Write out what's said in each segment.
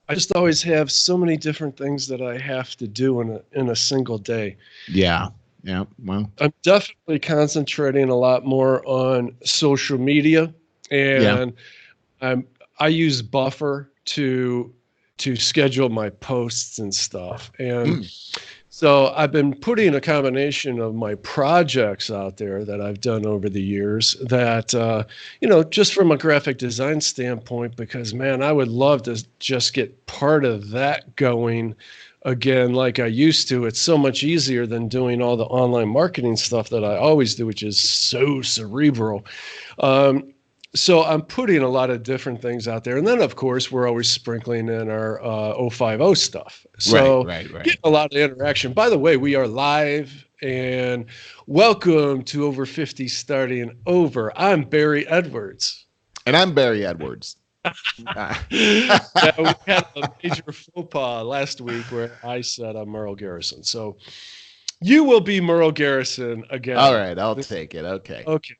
I just always have so many different things that I have to do in a single day. Yeah. Yeah. Well, I'm definitely concentrating a lot more on social media, yeah. and I'm I use Buffer to schedule my posts and stuff. And Mm. so I've been putting a combination of my projects out there that I've done over the years that, just from a graphic design standpoint, because man, I would love to just get part of that going again like I used to. It's so much easier than doing all the online marketing stuff that I always do, which is so cerebral. Um, so I'm putting a lot of different things out there. And then, of course, we're always sprinkling in our O5O stuff. Right. So Right. getting Right. a lot of interaction. By the way, we are live and welcome to Over 50 Starting Over. I'm Barry Edwards. And I'm Barry Edwards. Yeah, we had a major faux pas last week where I said I'm Merle Garrison. So you will be Merle Garrison All again. right. I'll take it. Okay. Okay.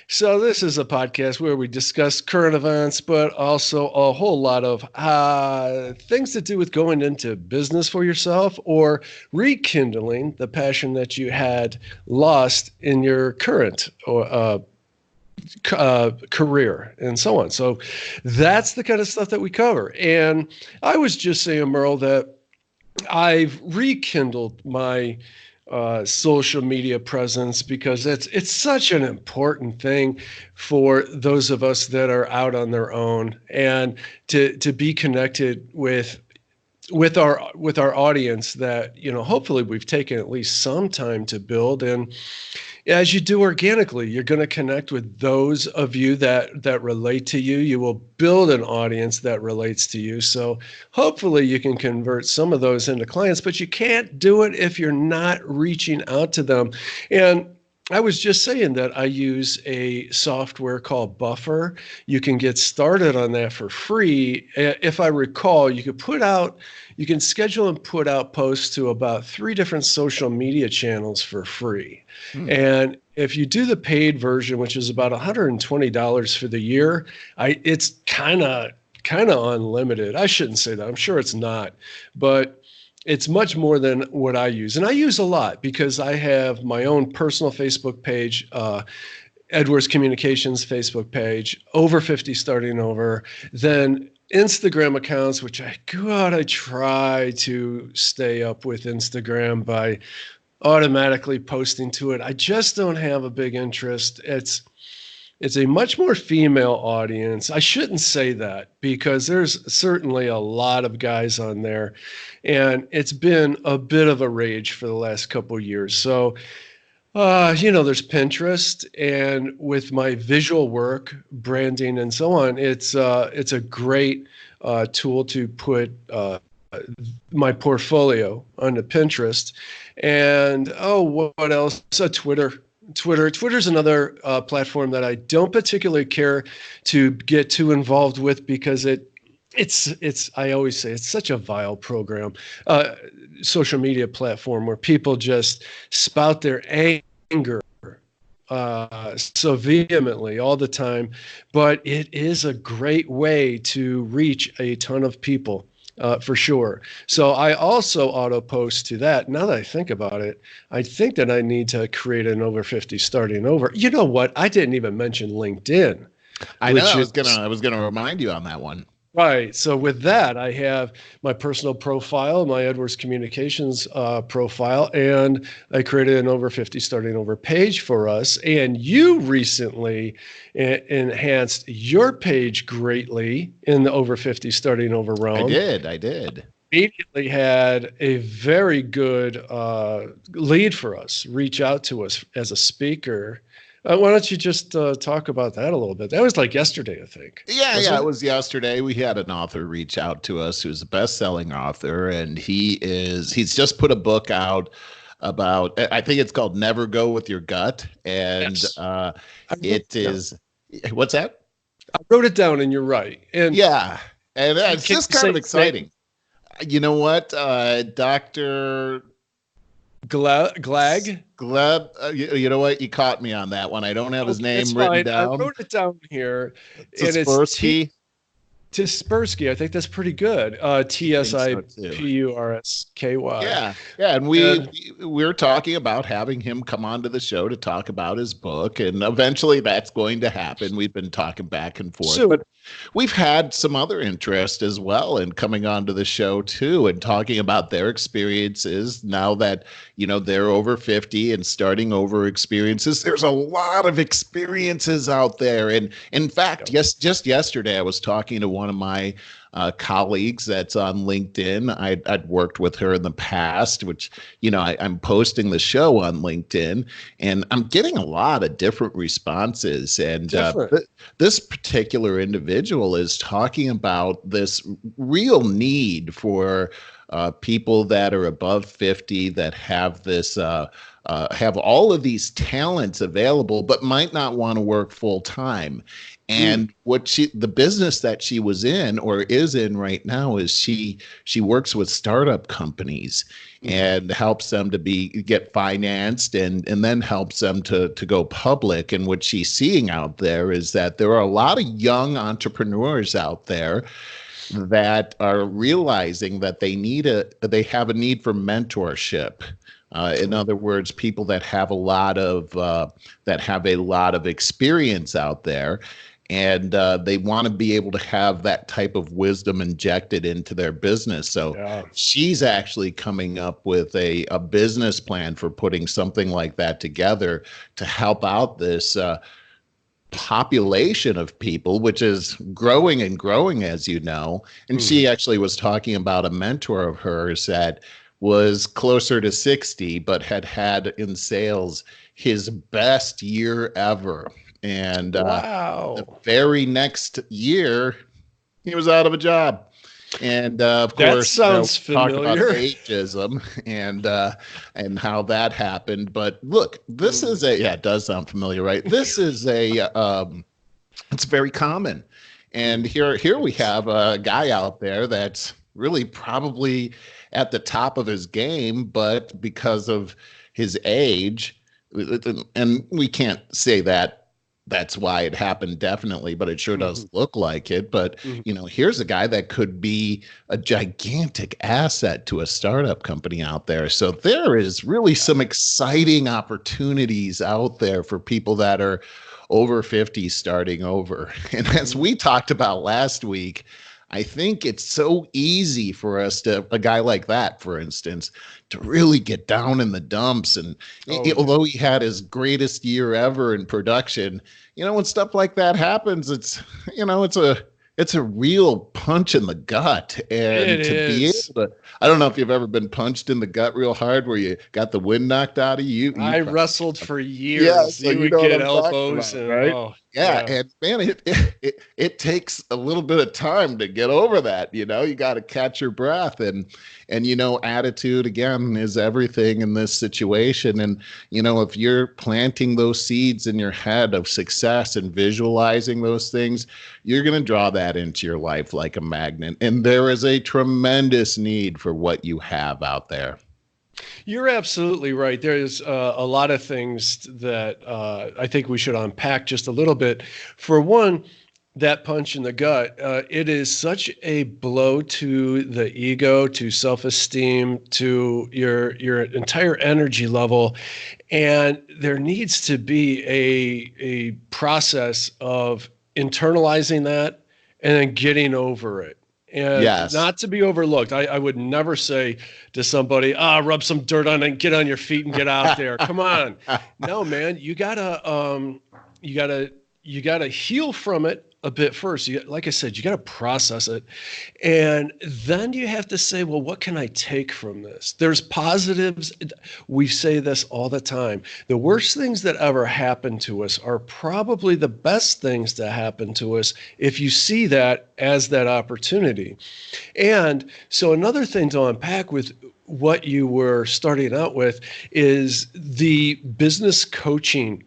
So this is a podcast where we discuss current events, but also a whole lot of things to do with going into business for yourself or rekindling the passion that you had lost in your current career and so on. So that's the kind of stuff that we cover. And I was just saying, Merle, that I've rekindled my social media presence because it's such an important thing for those of us that are out on their own and to be connected with our audience that hopefully we've taken at least some time to build. And as you do organically, you're going to connect with those of you that relate to you. You will build an audience that relates to you. So hopefully you can convert some of those into clients, but you can't do it if you're not reaching out to them. And I was just saying that I use a software called Buffer. You can get started on that for free. If I recall, you can schedule and put out posts to about 3 different social media channels for free. Hmm. And if you do the paid version, which is about $120 for the year, it's kind of unlimited. I shouldn't say that. I'm sure it's not, but it's much more than what I use. And I use a lot because I have my own personal Facebook page, Edwards Communications Facebook page, Over 50 Starting Over, then Instagram accounts, which I try to stay up with Instagram by automatically posting to it. I just don't have a big interest. It's a much more female audience. I shouldn't say that because there's certainly a lot of guys on there, and it's been a bit of a rage for the last couple of years. So, there's Pinterest, and with my visual work, branding, and so on, it's a great tool to put my portfolio onto Pinterest. And what else? Twitter. Twitter's another platform that I don't particularly care to get too involved with because it's I always say it's such a vile program, social media platform where people just spout their anger so vehemently all the time. But it is a great way to reach a ton of people. For sure. So I also auto post to that. Now that I think about it, I think that I need to create an Over 50 Starting Over. You know what? I didn't even mention LinkedIn, I know. which is I was gonna remind you on that one. right. So with that, I have my personal profile, my Edwards Communications profile, and I created an Over 50 Starting Over page for us. And you recently enhanced your page greatly in the Over 50 Starting Over I realm. did. I did. Immediately had a very good lead for us, reach out to us as a speaker. Why don't you just talk about that a little bit? That was like yesterday, I think. Yeah, yeah, Wasn't it it? was yesterday. We had an author reach out to us who's a best-selling author, and he's just put a book out about, I think it's called Never Go With Your Gut, and Yes. I wrote it it down. is, what's that? I wrote it down, and you're right. And Yeah, and it's can just you kind say of his name? exciting. You know what? Dr. Glag? Gleb, you know what? You caught me on that one. I don't have his Okay, it's name written fine. I down. wrote it down here, and it's Sikorsky. Tispersky. I think that's pretty good. I think so too. Tispursky. Yeah, yeah, and And we're talking about having him come onto the show to talk about his book, and eventually that's going to happen. We've been talking back and forth, so but we've had some other interest as well in coming onto the show too, and talking about their experiences now that they're over 50 and starting over experiences. There's a lot of experiences out there, and in fact, yeah. yes, just yesterday I was talking to one of my colleagues that's on LinkedIn. I'd worked with her in the past, which, I'm posting the show on LinkedIn, and I'm getting a lot of different responses. And Different. this particular individual is talking about this real need for people that are above 50 that have this have all of these talents available, but might not want to work full time. And the business that she was in or is in right now is she works with startup companies and helps them to get financed and then helps them to go public. And what she's seeing out there is that there are a lot of young entrepreneurs out there that are realizing that they have a need for mentorship. In other words, people that have a lot of experience out there, and they want to be able to have that type of wisdom injected into their business. So she's actually coming up with a business plan for putting something like that together to help out this population of people, which is growing and growing, as you know. And she actually was talking about a mentor of hers that was closer to 60, but had in sales his best year ever. And the very next year, he was out of a job. And of course, sounds talk about familiar. ageism and how that happened. But look, this is it does sound familiar, right? This is it's very common. And here we have a guy out there that's really probably at the top of his game, but because of his age, and we can't say that's why it happened definitely, but it sure does look like it. But here's a guy that could be a gigantic asset to a startup company out there. So there is really some exciting opportunities out there for people that are over 50 starting over. And as we talked about last week, I think it's so easy for us a guy like that, for instance, to really get down in the dumps. And although he had his greatest year ever in production, when stuff like that happens, it's a real punch in the gut. And be able to, I don't know if you've ever been punched in the gut real hard where you got the wind knocked out of you. I wrestled for years. Yeah, so you would get elbows about, right? And man, it takes a little bit of time to get over that. You got to catch your breath, and attitude again is everything in this situation. And if you're planting those seeds in your head of success and visualizing those things, you're going to draw that into your life like a magnet. And there is a tremendous need for what you have out there. You're absolutely right. There's a lot of things that I think we should unpack just a little bit. For one, that punch in the gut, it is such a blow to the ego, to self-esteem, to your entire energy level. And there needs to be a process of internalizing that and then getting over it. And not to be overlooked. I would never say to somebody, rub some dirt on and get on your feet and get out there. Come on. No, man, you gotta heal from it a bit first. Like I said, you got to process it. And then you have to say, well, what can I take from this? There's positives. We say this all the time. The worst things that ever happen to us are probably the best things that happen to us if you see that as that opportunity. And so another thing to unpack with what you were starting out with is the business coaching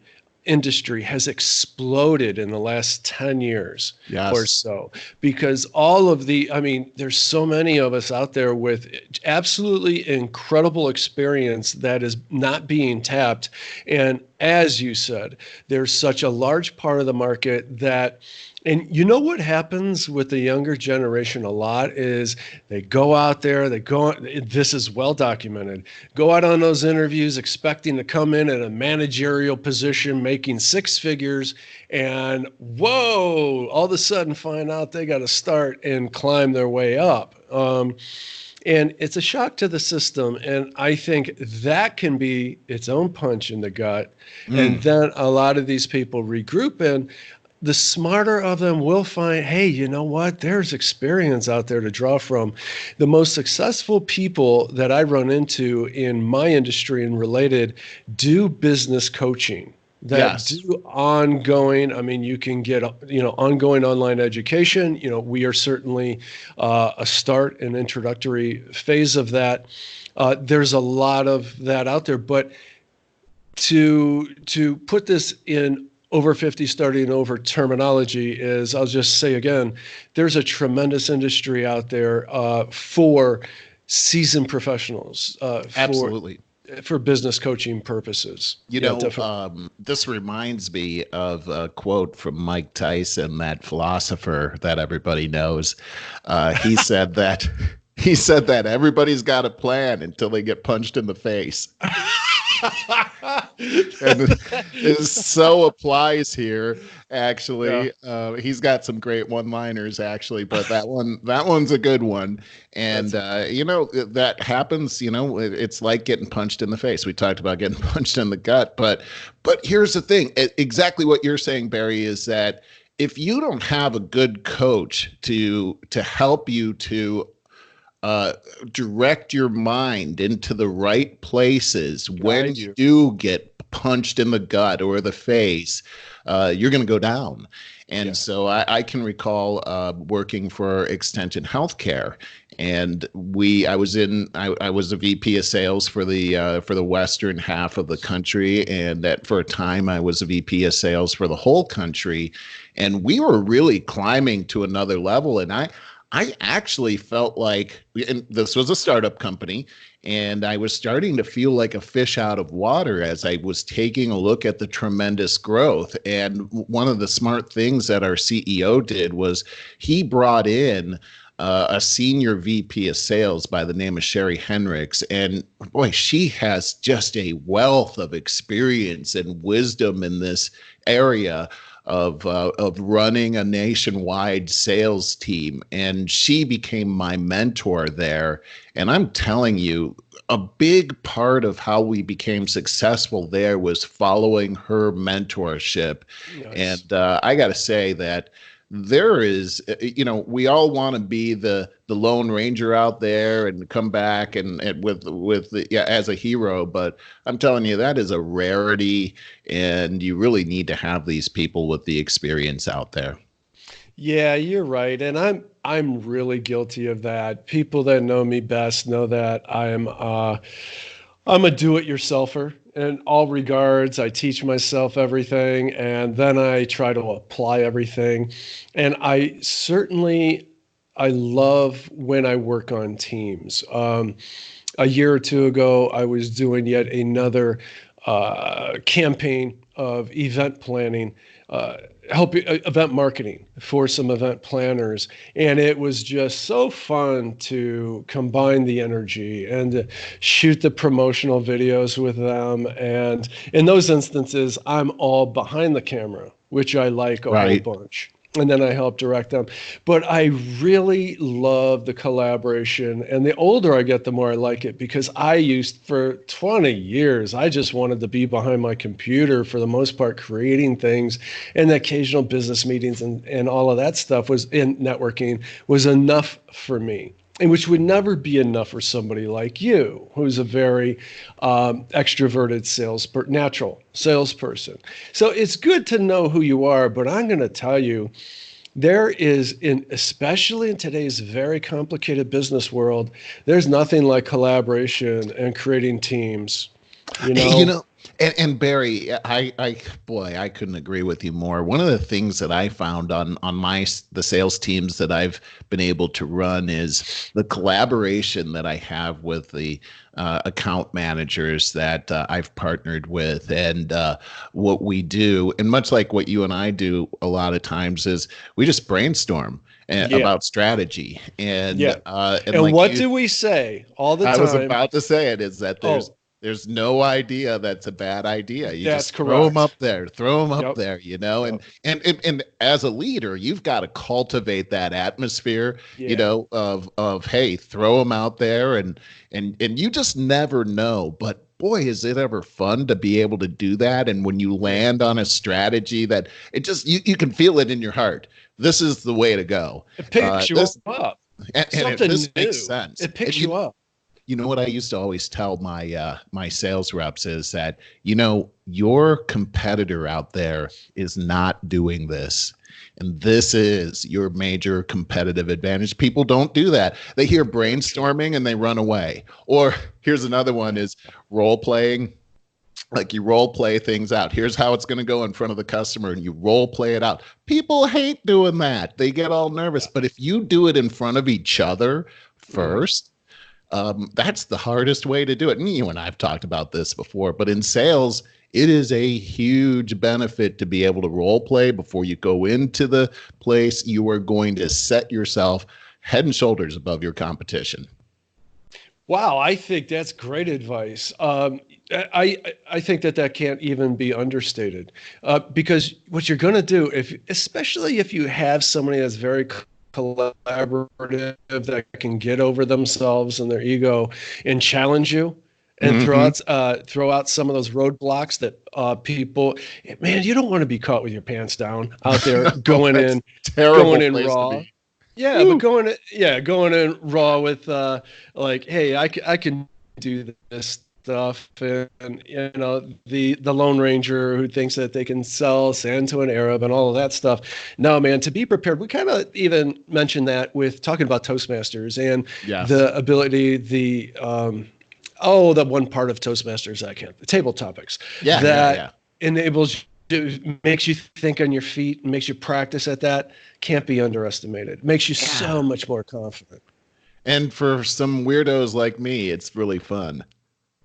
industry has exploded in the last 10 years or so, because there's so many of us out there with absolutely incredible experience that is not being tapped. And as you said, there's such a large part of the market that And you know what happens with the younger generation a lot is they go out there, this is well documented, go out on those interviews expecting to come in at a managerial position, making six figures, and whoa, all of a sudden find out they got to start and climb their way up. And it's a shock to the system. And I think that can be its own punch in the gut. And then a lot of these people regroup, and the smarter of them will find, hey, you know what? There's experience out there to draw from. The most successful people that I run into in my industry and related do business coaching that Yes. do ongoing. I mean, you can get, ongoing online education. We are certainly a start and introductory phase of that. There's a lot of that out there, but to put this in over 50 starting over terminology is, I'll just say again, there's a tremendous industry out there for seasoned professionals, Absolutely. for business coaching purposes. This reminds me of a quote from Mike Tyson, that philosopher that everybody knows. He said that everybody's got a plan until they get punched in the face. And it so applies here, actually. Yeah. He's got some great one-liners, actually, but that one's a good one. And that happens. It's like getting punched in the face. We talked about getting punched in the gut, but here's the thing: exactly what you're saying, Barry, is that if you don't have a good coach to help you to direct your mind into the right places when you do get punched in the gut or the face, you're going to go down. And so I can recall working for Extension Healthcare, and I was a VP of sales for the western half of the country, and for a time I was a VP of sales for the whole country, and we were really climbing to another level. And I actually felt like, and this was a startup company, and I was starting to feel like a fish out of water as I was taking a look at the tremendous growth. And one of the smart things that our CEO did was he brought in a senior VP of sales by the name of Sherry Henricks. And boy, she has just a wealth of experience and wisdom in this area of running a nationwide sales team. And she became my mentor there. And I'm telling you, a big part of how we became successful there was following her mentorship. Nice. And I got to say that there is, we all want to be the Lone Ranger out there and come back and as a hero, but I'm telling you, that is a rarity, and you really need to have these people with the experience out there. Yeah, you're right, and I'm really guilty of that. People that know me best know that I'm a do-it-yourselfer in all regards. I teach myself everything, and then I try to apply everything. And I love when I work on teams. A year or two ago, I was doing yet another campaign of event planning, event marketing for some event planners. And it was just so fun to combine the energy and to shoot the promotional videos with them. And in those instances, I'm all behind the camera, which I like a whole bunch. And then I help direct them. But I really love the collaboration. And the older I get, the more I like it, because for 20 years, I just wanted to be behind my computer for the most part, creating things. And the occasional business meetings and all of that stuff was in networking was enough for me. And which would never be enough for somebody like you, who's a very extroverted natural salesperson. So it's good to know who you are, but I'm going to tell you, there is, especially in today's very complicated business world, there's nothing like collaboration and creating teams. And Barry, boy, I couldn't agree with you more. One of the things that I found on the sales teams that I've been able to run is the collaboration that I have with the account managers that I've partnered with, and what we do, and much like what you and I do a lot of times, is we just brainstorm Yeah. about strategy. And Yeah. and And like what you, do we say all the I was time? about to say it, is that Oh, there's no idea that's a bad idea. You that's just throw them correct. up there, throw them up Yep. there, you know. Yep. And as a leader, you've got to cultivate that atmosphere, you Yeah. know, of hey, throw them out there, and you just never know. But boy, is it ever fun to be able to do that. And when you Yeah. land on a strategy that it just you can feel it in your heart. This is the way to go. It picks you This up. this Something makes new. sense. It picks And you up. you know what I used to always tell my sales reps is that, you know, your competitor out there is not doing this. And this is your major competitive advantage. People don't do that. They hear brainstorming and they run away. Or here's another one, is role playing. Like, you role play things out. Here's how it's going to go in front of the customer, and you role play it out. People hate doing that. They get all nervous. But if you do it in front of each other Mhm. first, that's the hardest way to do it. And you and I have talked about this before, but in sales, it is a huge benefit to be able to role play before you go into the place. You are going to set yourself head and shoulders above your competition. Wow, I think that's great advice. I think that can't even be understated, because what you're going to do, if especially if you have somebody that's very collaborative, that can get over themselves and their ego and challenge you, and Mm-hmm. throw out some of those roadblocks that people, man, you don't want to be caught with your pants down out there That's a going terrible in place to raw. be. Yeah, but Woo. going in raw with like, hey, I can do this stuff, and you know, the Lone Ranger who thinks that they can sell sand to an Arab and all of that stuff. No, man, to be prepared. We kind of even mentioned that with talking about Toastmasters and Yes. the ability, the one part of Toastmasters I can't, the table topics Yeah, yeah, that yeah. enables you, makes you think on your feet and makes you practice at that, can't be underestimated. Makes you Yeah. so much more confident. And for some weirdos like me, it's really fun.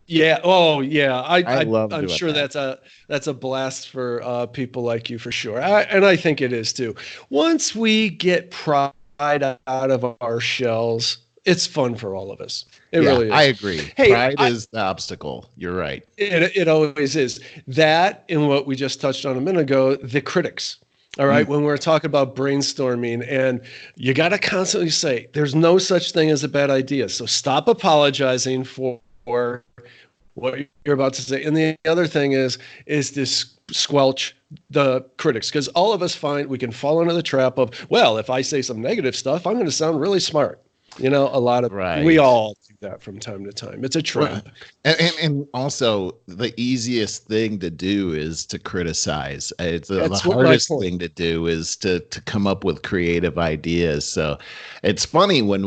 Yeah. Oh, yeah. I love I'm doing sure that. that's a blast for people like you for sure. And I think it is too. Once we get pride out of our shells, it's fun for all of us. It Yeah, really I is. agree. Hey, Pride is the obstacle. You're right. it always is. That, and what we just touched on a minute ago, the critics. All right. Mm. When we're talking about brainstorming, and you got to constantly say, there's no such thing as a bad idea. So stop apologizing for what you're about to say. And the other thing is this squelch the critics, because all of us find we can fall into the trap of, well, if I say some negative stuff, I'm going to sound really smart. You know, we Right. all do that from time to time. It's a Right. trap. And also, the easiest thing to do is to criticize. It's the That's what my hardest point. thing to do is to come up with creative ideas. So it's funny when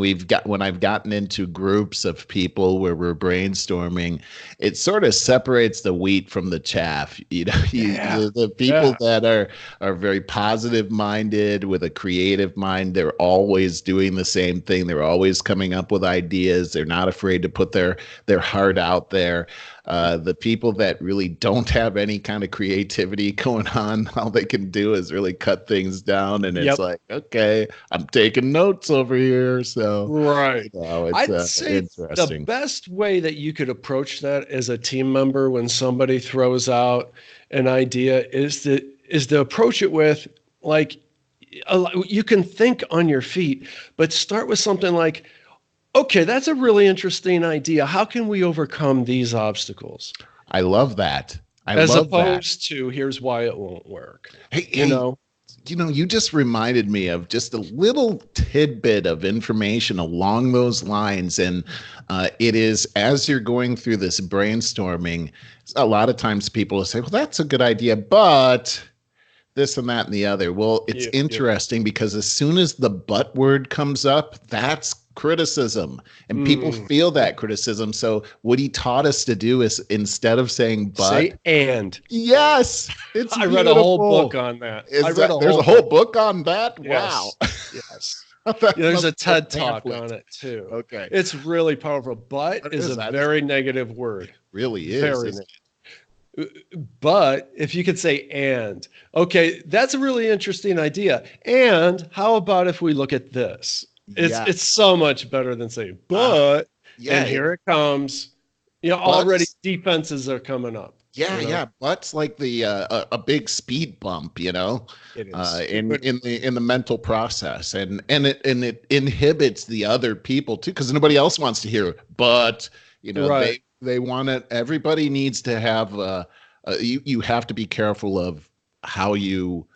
I've gotten into groups of people where we're brainstorming, it sort of separates the wheat from the chaff. You know, Yeah. the people Yeah. that are very positive minded with a creative mind, they're always doing the same thing. They're always coming up with ideas. They're not afraid to put their heart out there. The people that really don't have any kind of creativity going on, all they can do is really cut things down, and it's Yep. like, okay, I'm taking notes over here. So, Right. it's I'd say the interesting. best way that you could approach that as a team member when somebody throws out an idea is to approach it with, like, you can think on your feet, but start with something like, okay, that's a really interesting idea. How can we overcome these obstacles? I love that. I As love that. opposed to, here's why it won't work. Hey, You hey, know? you just reminded me of just a little tidbit of information along those lines. And it is, as you're going through this brainstorming, a lot of times people will say, well, that's a good idea, but this and that and the other. Well, it's Yeah, yeah, interesting because as soon as the but word comes up, that's criticism, and people feel that criticism. So what he taught us to do is, instead of saying but, say and. Yes, it's I beautiful. read a whole book on that. There's a whole book on that? Wow. Yes. That There's a must be TED talk pamphlet. on it too. Okay. It's really powerful. But What is is a that? very negative word. Really is. Very negative. But if you could say and, okay, that's a really interesting idea. And how about if we look at this? It's so much better than saying but, and here it comes. Already defenses are coming up. Yeah. But's like the a big speed bump, It is. in the mental process, and it inhibits the other people too, because nobody else wants to hear. But right. they want it. Everybody needs to have. You have to be careful of how you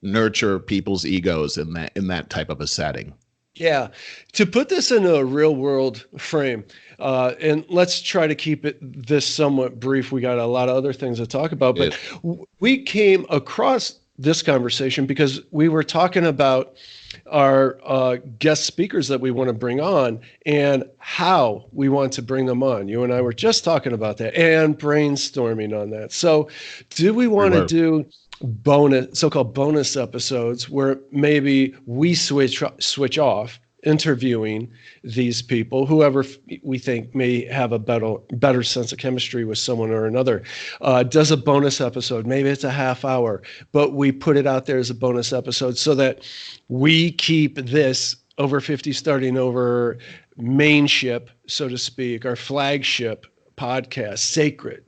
nurture people's egos in that type of a setting. Yeah. To put this in a real world frame, and let's try to keep this somewhat brief. We got a lot of other things to talk about, but we came across this conversation because we were talking about our guest speakers that we want to bring on and how we want to bring them on. You and I were just talking about that and brainstorming on that. So do we want to do so-called bonus episodes where maybe we switch off interviewing these people, whoever we think may have a better sense of chemistry with someone or another, does a bonus episode. Maybe it's a half hour, but we put it out there as a bonus episode so that we keep this Over 50 Starting Over main ship, so to speak, our flagship podcast sacred.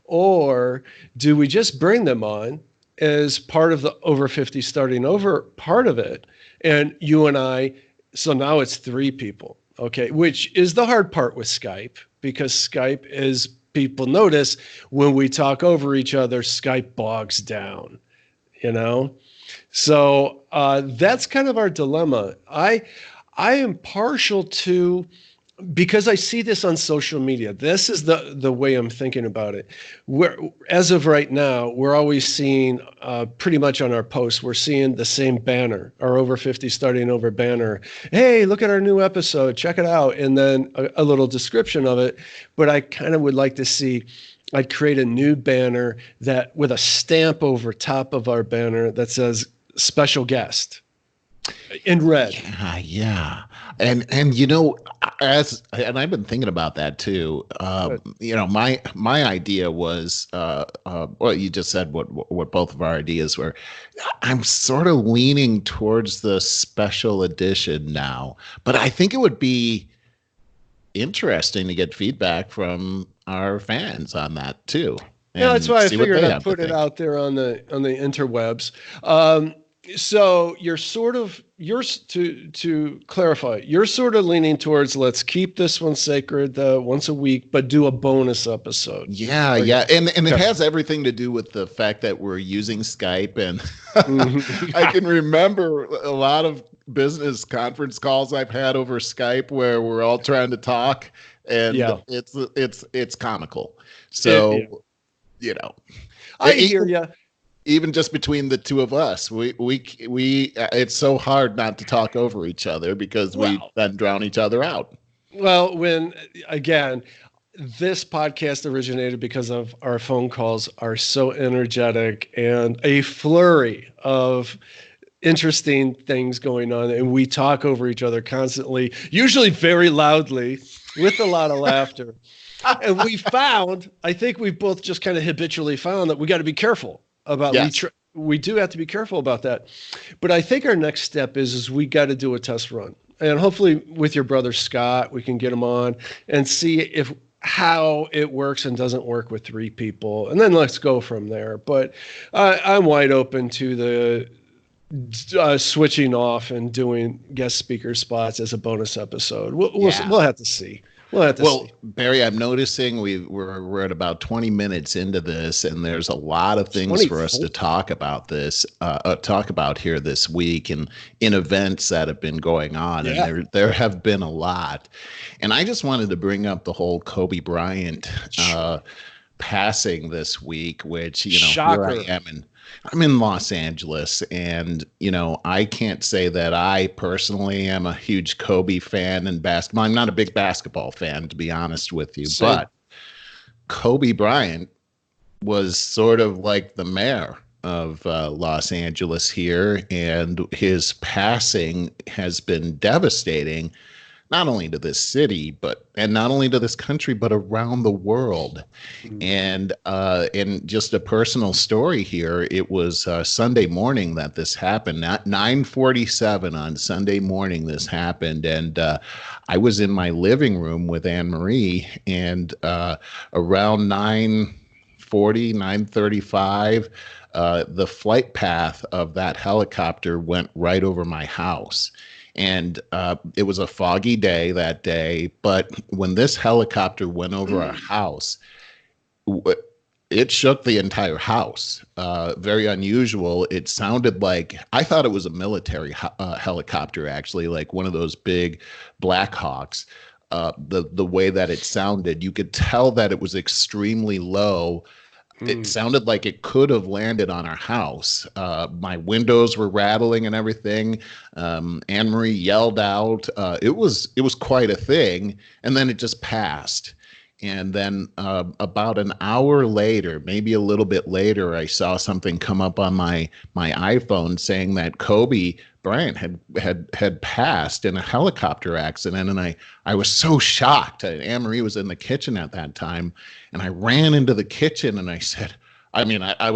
Or do we just bring them on as part of the Over 50 Starting Over part of it, and you and I, so now it's 3 people, okay, which is the hard part with Skype, because Skype is, people notice when we talk over each other, Skype bogs down, So that's kind of our dilemma. I am partial to, because I see this on social media, this is the way I'm thinking about it. As of right now, we're always seeing, pretty much on our posts, we're seeing the same banner, our Over 50 Starting Over banner. Hey, look at our new episode, check it out. And then a little description of it. But I kind of would like to see, I'd create a new banner that with a stamp over top of our banner that says special guest in red. Yeah. And I've been thinking about that too. My idea was, well, you just said what both of our ideas were. I'm sort of leaning towards the special edition now, but I think it would be interesting to get feedback from our fans on that too. Yeah, that's why I figured I'd put it out there on the interwebs. So to clarify, you're sort of leaning towards, let's keep this one sacred once a week, but do a bonus episode. Yeah. And it has everything to do with the fact that we're using Skype. And I can remember a lot of business conference calls I've had over Skype where we're all trying to talk, and it's comical. So, I hear you. Even just between the two of us, we it's so hard not to talk over each other because we then drown each other out. Well, this podcast originated because of our phone calls are so energetic and a flurry of interesting things going on, and we talk over each other constantly, usually very loudly with a lot of laughter. And I think we both just kind of habitually found that we got to be careful about, we do have to be careful about that. But I think our next step is we got to do a test run, and hopefully with your brother Scott, we can get him on and see how it works and doesn't work with 3 people, and then let's go from there. But I'm wide open to the switching off and doing guest speaker spots as a bonus episode. We'll have to see. Well, Barry, I'm noticing we're at about 20 minutes into this, and there's a lot of things for us to talk about here this week, and in events that have been going on, and there have been a lot. And I just wanted to bring up the whole Kobe Bryant passing this week, which here I am I'm in Los Angeles, and I can't say that I personally am a huge Kobe fan in basketball. I'm not a big basketball fan, to be honest with you, Same. but Kobe Bryant was sort of like the mayor of Los Angeles here, and his passing has been devastating, not only to this city, and not only to this country, but around the world. Mm. And just a personal story here. It was Sunday morning that this happened. At 9:47 on Sunday morning, this happened, and I was in my living room with Anne Marie, and around 9:40, 9:35, the flight path of that helicopter went right over my house. And it was a foggy day that day, but when this helicopter went over our house, it shook the entire house. Very unusual. It sounded like, I thought it was a military helicopter, actually, like one of those big Black Hawks. The way that it sounded, you could tell that it was extremely low. It sounded like it could have landed on our house. My windows were rattling and everything. Anne Marie yelled out. It was quite a thing, and then it just passed. And then about an hour later, maybe a little bit later, I saw something come up on my iPhone saying that Kobe Bryant had passed in a helicopter accident. And I was so shocked. Anne Marie was in the kitchen at that time, and I ran into the kitchen and I said, I mean, I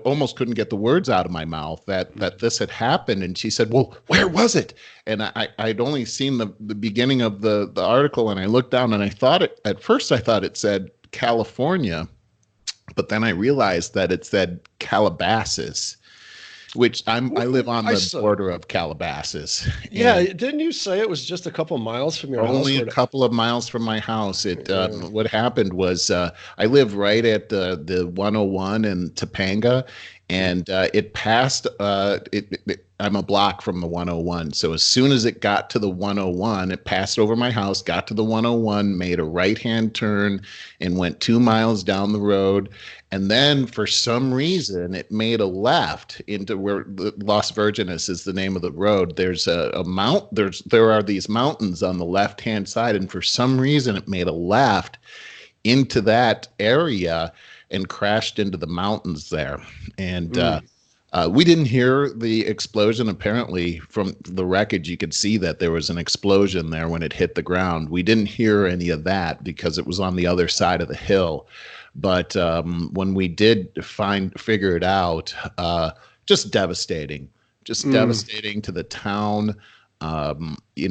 almost couldn't get the words out of my mouth that this had happened. And she said, "Well, where was it?" And I'd only seen the beginning of the article, and I looked down and at first I thought it said California, but then I realized that it said Calabasas, which I live on the border of Calabasas. Yeah, didn't you say it was just a couple miles from your house? Only a couple of miles from my house. What happened was I live right at the 101 in Topanga, and it passed. I'm a block from the 101, so as soon as it got to the 101, it passed over my house, got to the 101, made a right-hand turn, and went 2 miles down the road. And then for some reason, it made a left into where Las Virgenes is the name of the road. There's a mount. There are these mountains on the left-hand side, and for some reason, it made a left into that area and crashed into the mountains there. And we didn't hear the explosion. Apparently, from the wreckage, you could see that there was an explosion there when it hit the ground. We didn't hear any of that because it was on the other side of the hill. But when we did figure it out, just devastating to the town. We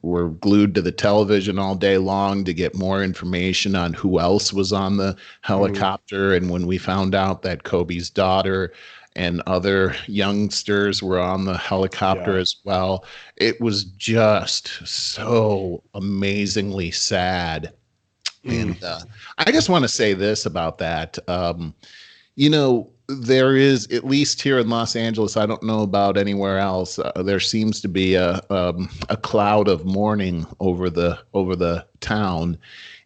were glued to the television all day long to get more information on who else was on the helicopter. And when we found out that Kobe's daughter and other youngsters were on the helicopter as well, it was just so amazingly sad. And I just want to say this about that. There is, at least here in Los Angeles, I don't know about anywhere else, there seems to be a cloud of mourning over the town.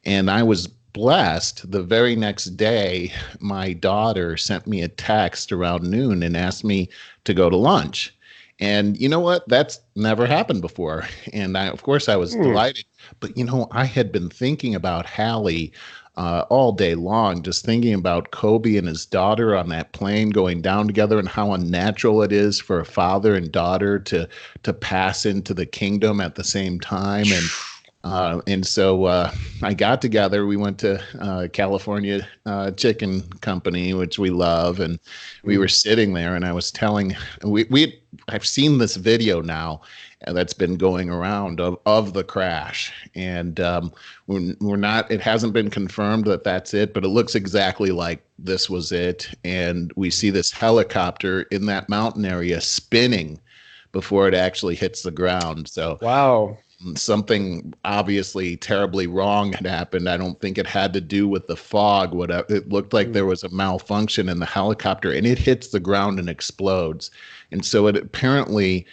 And I was blessed. The very next day, my daughter sent me a text around noon and asked me to go to lunch. And you know what? That's never happened before. And of course, I was delighted. But, I had been thinking about Hallie all day long, just thinking about Kobe and his daughter on that plane going down together, and how unnatural it is for a father and daughter to pass into the kingdom at the same time. And so I got together. We went to California Chicken Company, which we love, and we were sitting there. And I was telling I've seen this video now that's been going around of the crash, and we're not. It hasn't been confirmed that that's it, but it looks exactly like this was it. And we see this helicopter in that mountain area spinning before it actually hits the ground. So wow. Something obviously terribly wrong had happened. I don't think it had to do with the fog. It looked like there was a malfunction in the helicopter, and it hits the ground and explodes. And so it apparently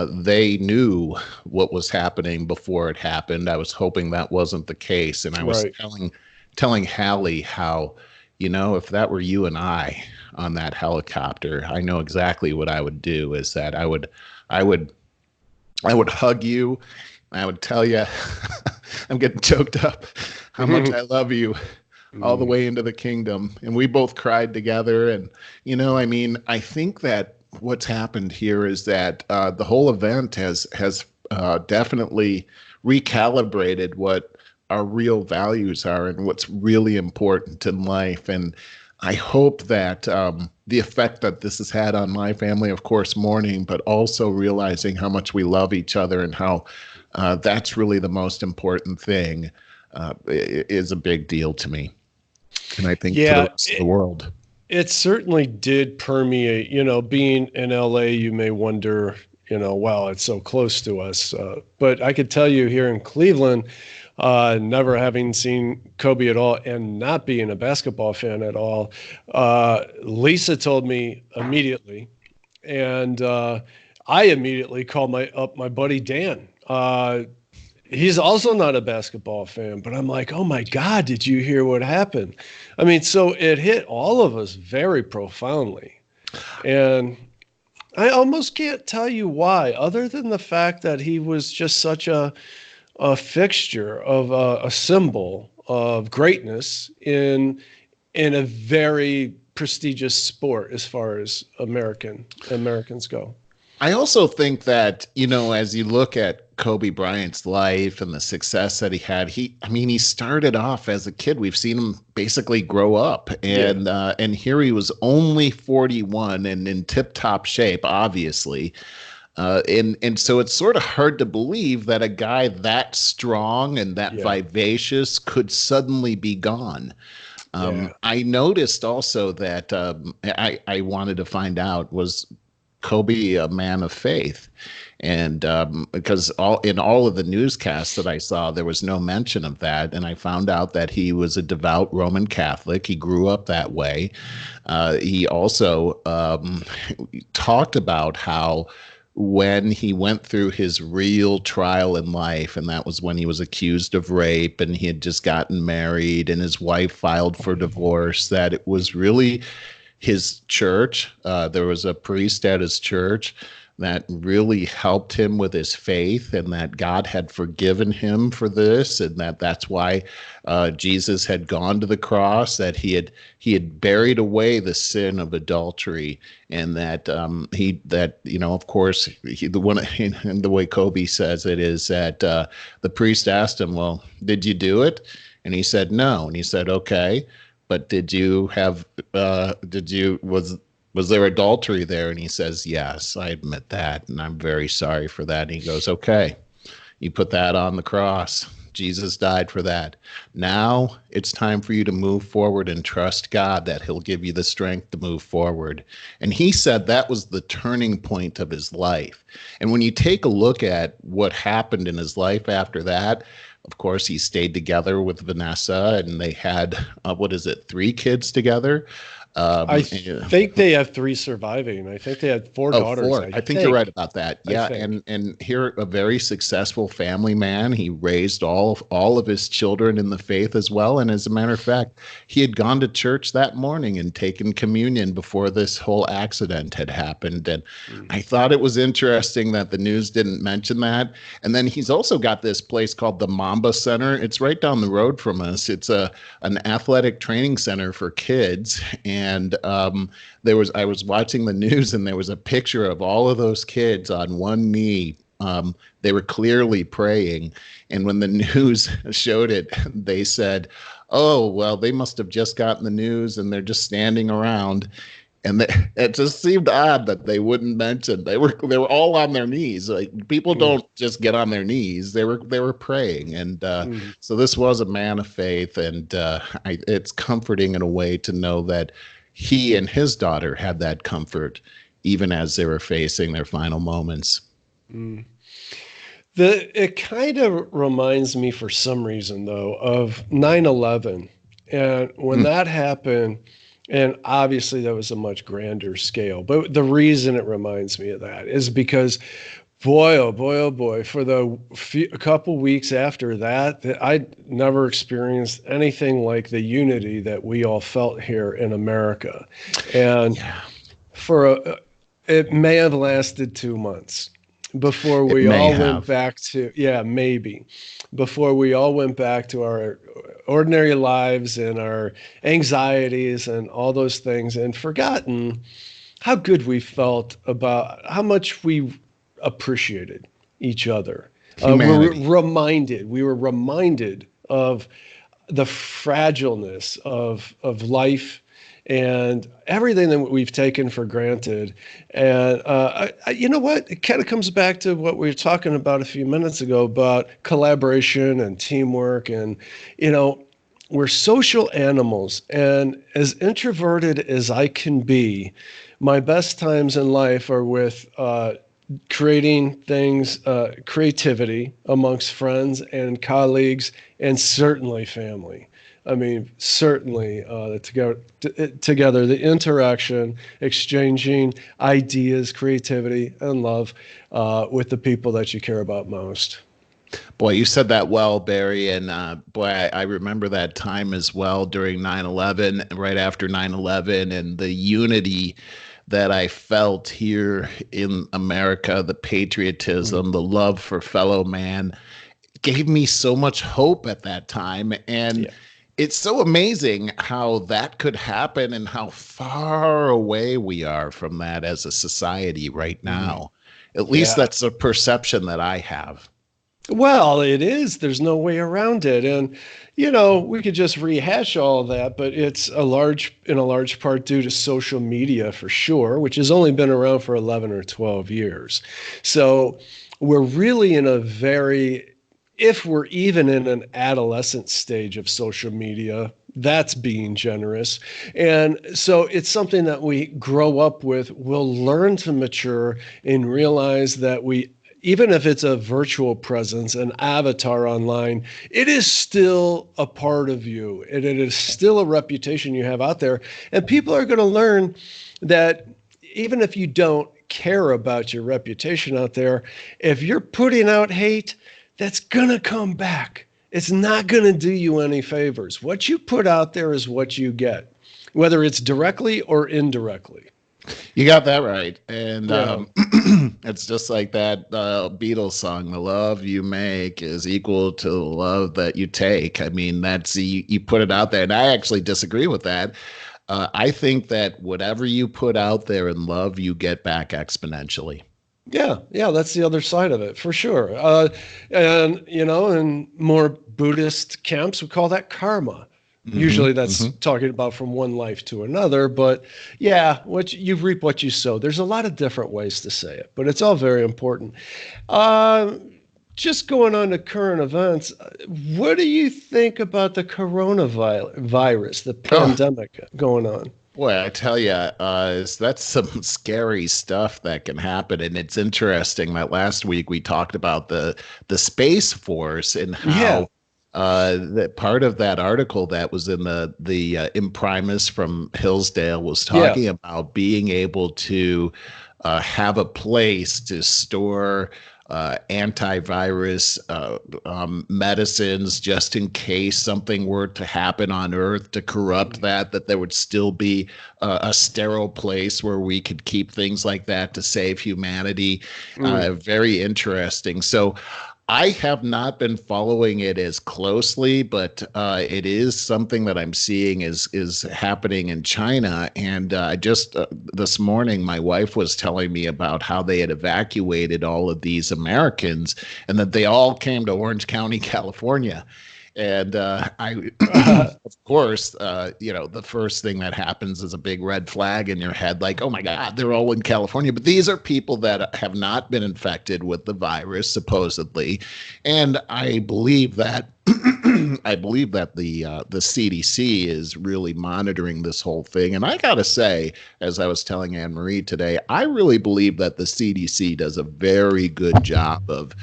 they knew what was happening before it happened. I was hoping that wasn't the case, and I was telling Hallie how if that were you and I on that helicopter, I know exactly what I would do. Is that I would hug you. I would tell you, I'm getting choked up, how much I love you all the way into the kingdom. And we both cried together. And, I think that what's happened here is that the whole event has definitely recalibrated what our real values are and what's really important in life. And I hope that the effect that this has had on my family, of course, mourning, but also realizing how much we love each other and how that's really the most important thing, is a big deal to me. And I think to the rest of the world. It certainly did permeate, being in LA, you may wonder, wow, it's so close to us. But I could tell you here in Cleveland, never having seen Kobe at all and not being a basketball fan at all, Lisa told me immediately, and I immediately called my buddy Dan. He's also not a basketball fan, but I'm like, oh my God, did you hear what happened? I mean, so it hit all of us very profoundly. And I almost can't tell you why, other than the fact that he was just such a fixture of a symbol of greatness in a very prestigious sport as far as Americans go. I also think that, as you look at Kobe Bryant's life and the success that he had, he started off as a kid. We've seen him basically grow up, and here he was only 41 and in tip-top shape, obviously. And so it's sort of hard to believe that a guy that strong and that vivacious could suddenly be gone. I noticed also that I wanted to find out, was Kobe a man of faith? And because in all of the newscasts that I saw, there was no mention of that. And I found out that he was a devout Roman Catholic. He grew up that way. He also talked about how when he went through his real trial in life, and that was when he was accused of rape and he had just gotten married and his wife filed for divorce, that it was really his church. There was a priest at his church that really helped him with his faith, and that God had forgiven him for this, and that's why Jesus had gone to the cross, that he had buried away the sin of adultery, and that of course, the way Kobe says it is that the priest asked him, well, did you do it? And he said no. And he said, okay, but was there adultery there? And he says, yes, I admit that, and I'm very sorry for that. And he goes, okay, you put that on the cross. Jesus died for that. Now it's time for you to move forward and trust God that he'll give you the strength to move forward. And he said that was the turning point of his life. And when you take a look at what happened in his life after that, of course, he stayed together with Vanessa, and they had, 3 kids together. I think they have 3 surviving. I think they had 4 daughters. 4. I think you're right about that. Yeah, and here, a very successful family man. He raised all of his children in the faith as well. And as a matter of fact, he had gone to church that morning and taken communion before this whole accident had happened. And I thought it was interesting that the news didn't mention that. And then he's also got this place called the Mamba Center. It's right down the road from us. It's an athletic training center for kids. And I was watching the news, and there was a picture of all of those kids on one knee. They were clearly praying. And when the news showed it, they said, oh, well, they must have just gotten the news and they're just standing around. And it just seemed odd that they wouldn't mention they were all on their knees. Like, people don't just get on their knees; they were praying, and so this was a man of faith, and it's comforting in a way to know that he and his daughter had that comfort, even as they were facing their final moments. It kind of reminds me, for some reason, though, of 9/11, and when that happened. And obviously that was a much grander scale. But the reason it reminds me of that is because Boy, oh boy, oh boy. For a couple weeks after that, I never experienced anything like the unity that we all felt here in America. And Yeah, for it may have lasted 2 months before it we may all went have. back to, yeah, maybe, before we all went back to our ordinary lives and our anxieties and all those things and forgotten how good we felt about how much we appreciated each other. Humanity. We were reminded of the fragileness of life and everything that we've taken for granted. And you know what? It kind of comes back to what we were talking about a few minutes ago about collaboration and teamwork. And, you know, we're social animals. And as introverted as I can be, my best times in life are with creating things, creativity amongst friends and colleagues, and certainly family. I mean, certainly together, the interaction, exchanging ideas, creativity, and love with the people that you care about most. Boy, you said that well, Barry. And boy, I remember that time as well during 9/11, right after 9/11, and the unity that I felt here in America, the Mm. patriotism, the love for fellow man gave me so much hope at that time. And Yeah. it's so amazing how that could happen and how far away we are from that as a society right Mm. now. At least Yeah. that's a perception that I have. Well, it is. There's no way around it. And, you know, we could just rehash all of that, but it's in a large part due to social media for sure, which has only been around for 11 or 12 years. So we're really in a very, if we're even in an adolescent stage of social media, that's being generous. And so it's something that we grow up with. We'll learn to mature and realize that even if it's a virtual presence, an avatar online, it is still a part of you and it is still a reputation you have out there. And people are going to learn that even if you don't care about your reputation out there, if you're putting out hate, that's going to come back. It's not going to do you any favors. What you put out there is what you get, whether it's directly or indirectly. You got that right. And Yeah. it's just like that Beatles song, the love you make is equal to the love that you take. I mean, you put it out there. And I actually disagree with that. I think that whatever you put out there in love, you get back exponentially. Yeah, yeah, that's the other side of it for sure. And you know, in more Buddhist camps, we call that karma. Usually, that's Hmm. talking about from one life to another. But yeah, you reap what you sow. There's a lot of different ways to say it, but it's all very important. Uh, just going on to current events, what do you think about the coronavirus, the Oh, pandemic going on? boy, I tell you, that's some scary stuff that can happen, and it's interesting that last week we talked about the Space Force and Yeah, how that part of that article that was in the imprimis from Hillsdale was yeah. talking about being able to have a place to store antivirus medicines just in case something were to happen on Earth to corrupt that there would still be a sterile place where we could keep things like that to save humanity. Mm. Very interesting. So I have not been following it as closely, but it is something that I'm seeing is happening in China. And I just this morning, my wife was telling me about how they had evacuated all of these Americans, and that they all came to Orange County, California. And of course, the first thing that happens is a big red flag in your head, like, oh my God, they're all in California. But these are people that have not been infected with the virus, supposedly. And I believe that I believe that the CDC is really monitoring this whole thing. And I gotta say, as I was telling Anne Marie today, I really believe that the CDC does a very good job of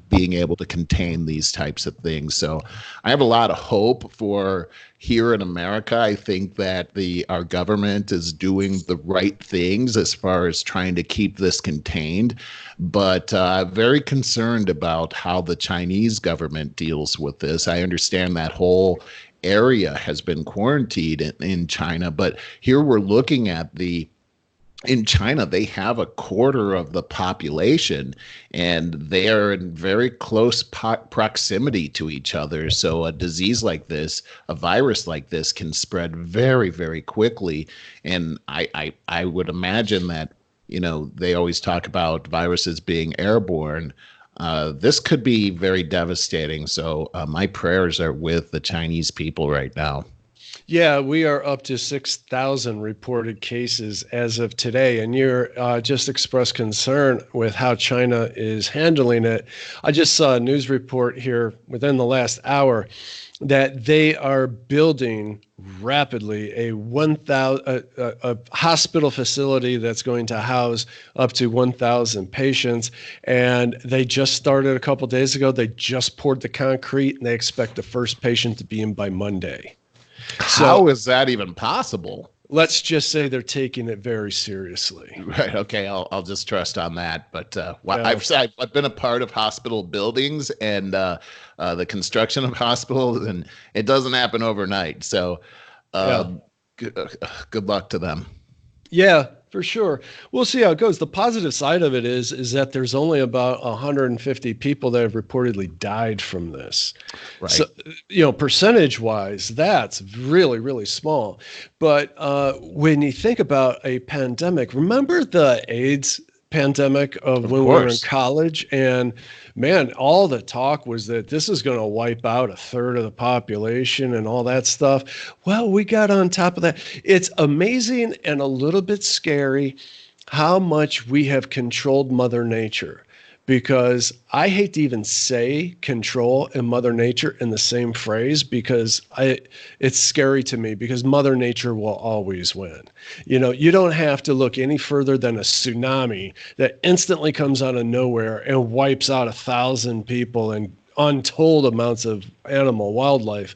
being able to contain these types of things. So I have a lot of hope for here in America. I think that our government is doing the right things as far as trying to keep this contained, but very concerned about how the Chinese government deals with this. I understand that whole area has been quarantined in China, but here we're looking at in China, they have a quarter of the population, and they are in very close proximity to each other. So a disease like this, a virus like this, can spread very, very quickly. And I would imagine that, they always talk about viruses being airborne. This could be very devastating. So my prayers are with the Chinese people right now. Yeah, we are up to 6,000 reported cases as of today, and you're just expressed concern with how China is handling it. I just saw a news report here within the last hour that they are building rapidly a hospital facility that's going to house up to 1,000 patients. And they just started a couple days ago. They just poured the concrete, and they expect the first patient to be in by Monday. How is that even possible? Let's just say they're taking it very seriously. Right. Okay. I'll just trust on that. But I've been a part of hospital buildings and the construction of hospitals, and it doesn't happen overnight. So good luck to them. Yeah, for sure. We'll see how it goes. The positive side of it is that there's only about 150 people that have reportedly died from this. Right. So, percentage wise, that's really, really small. But when you think about a pandemic, remember the AIDS pandemic of when we were in college? And man, all the talk was that this is going to wipe out a third of the population and all that stuff. Well, we got on top of that. It's amazing and a little bit scary how much we have controlled Mother Nature, because I hate to even say control and Mother Nature in the same phrase, because it's scary to me, because Mother Nature will always win. You don't have to look any further than a tsunami that instantly comes out of nowhere and wipes out 1,000 people and untold amounts of wildlife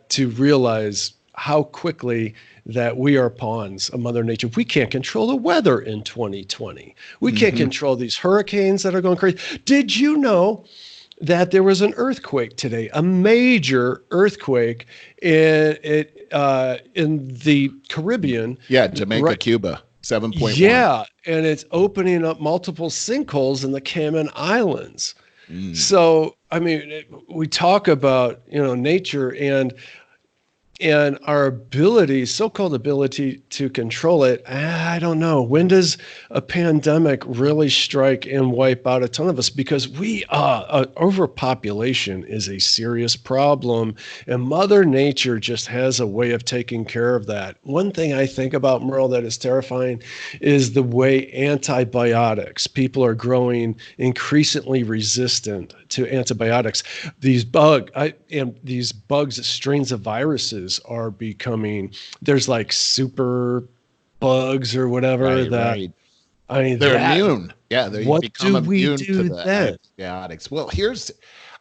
to realize how quickly that we are pawns of Mother Nature. We can't control the weather in 2020. We can't control these hurricanes that are going crazy. Did you know that there was an earthquake today, a major earthquake in the Caribbean? Yeah, Jamaica, Cuba, 7.1. Yeah, and it's opening up multiple sinkholes in the Cayman Islands. So, I mean, we talk about, nature and our ability, so-called ability to control it. I don't know. When does a pandemic really strike and wipe out a ton of us? Because overpopulation is a serious problem, and Mother Nature just has a way of taking care of that. One thing I think about, Merle, that is terrifying is the way people are growing increasingly resistant to antibiotics. These bugs, strains of viruses are becoming, there's like super bugs or whatever right. I mean, they're immune. Yeah, what do we do to the then? antibiotics. Well,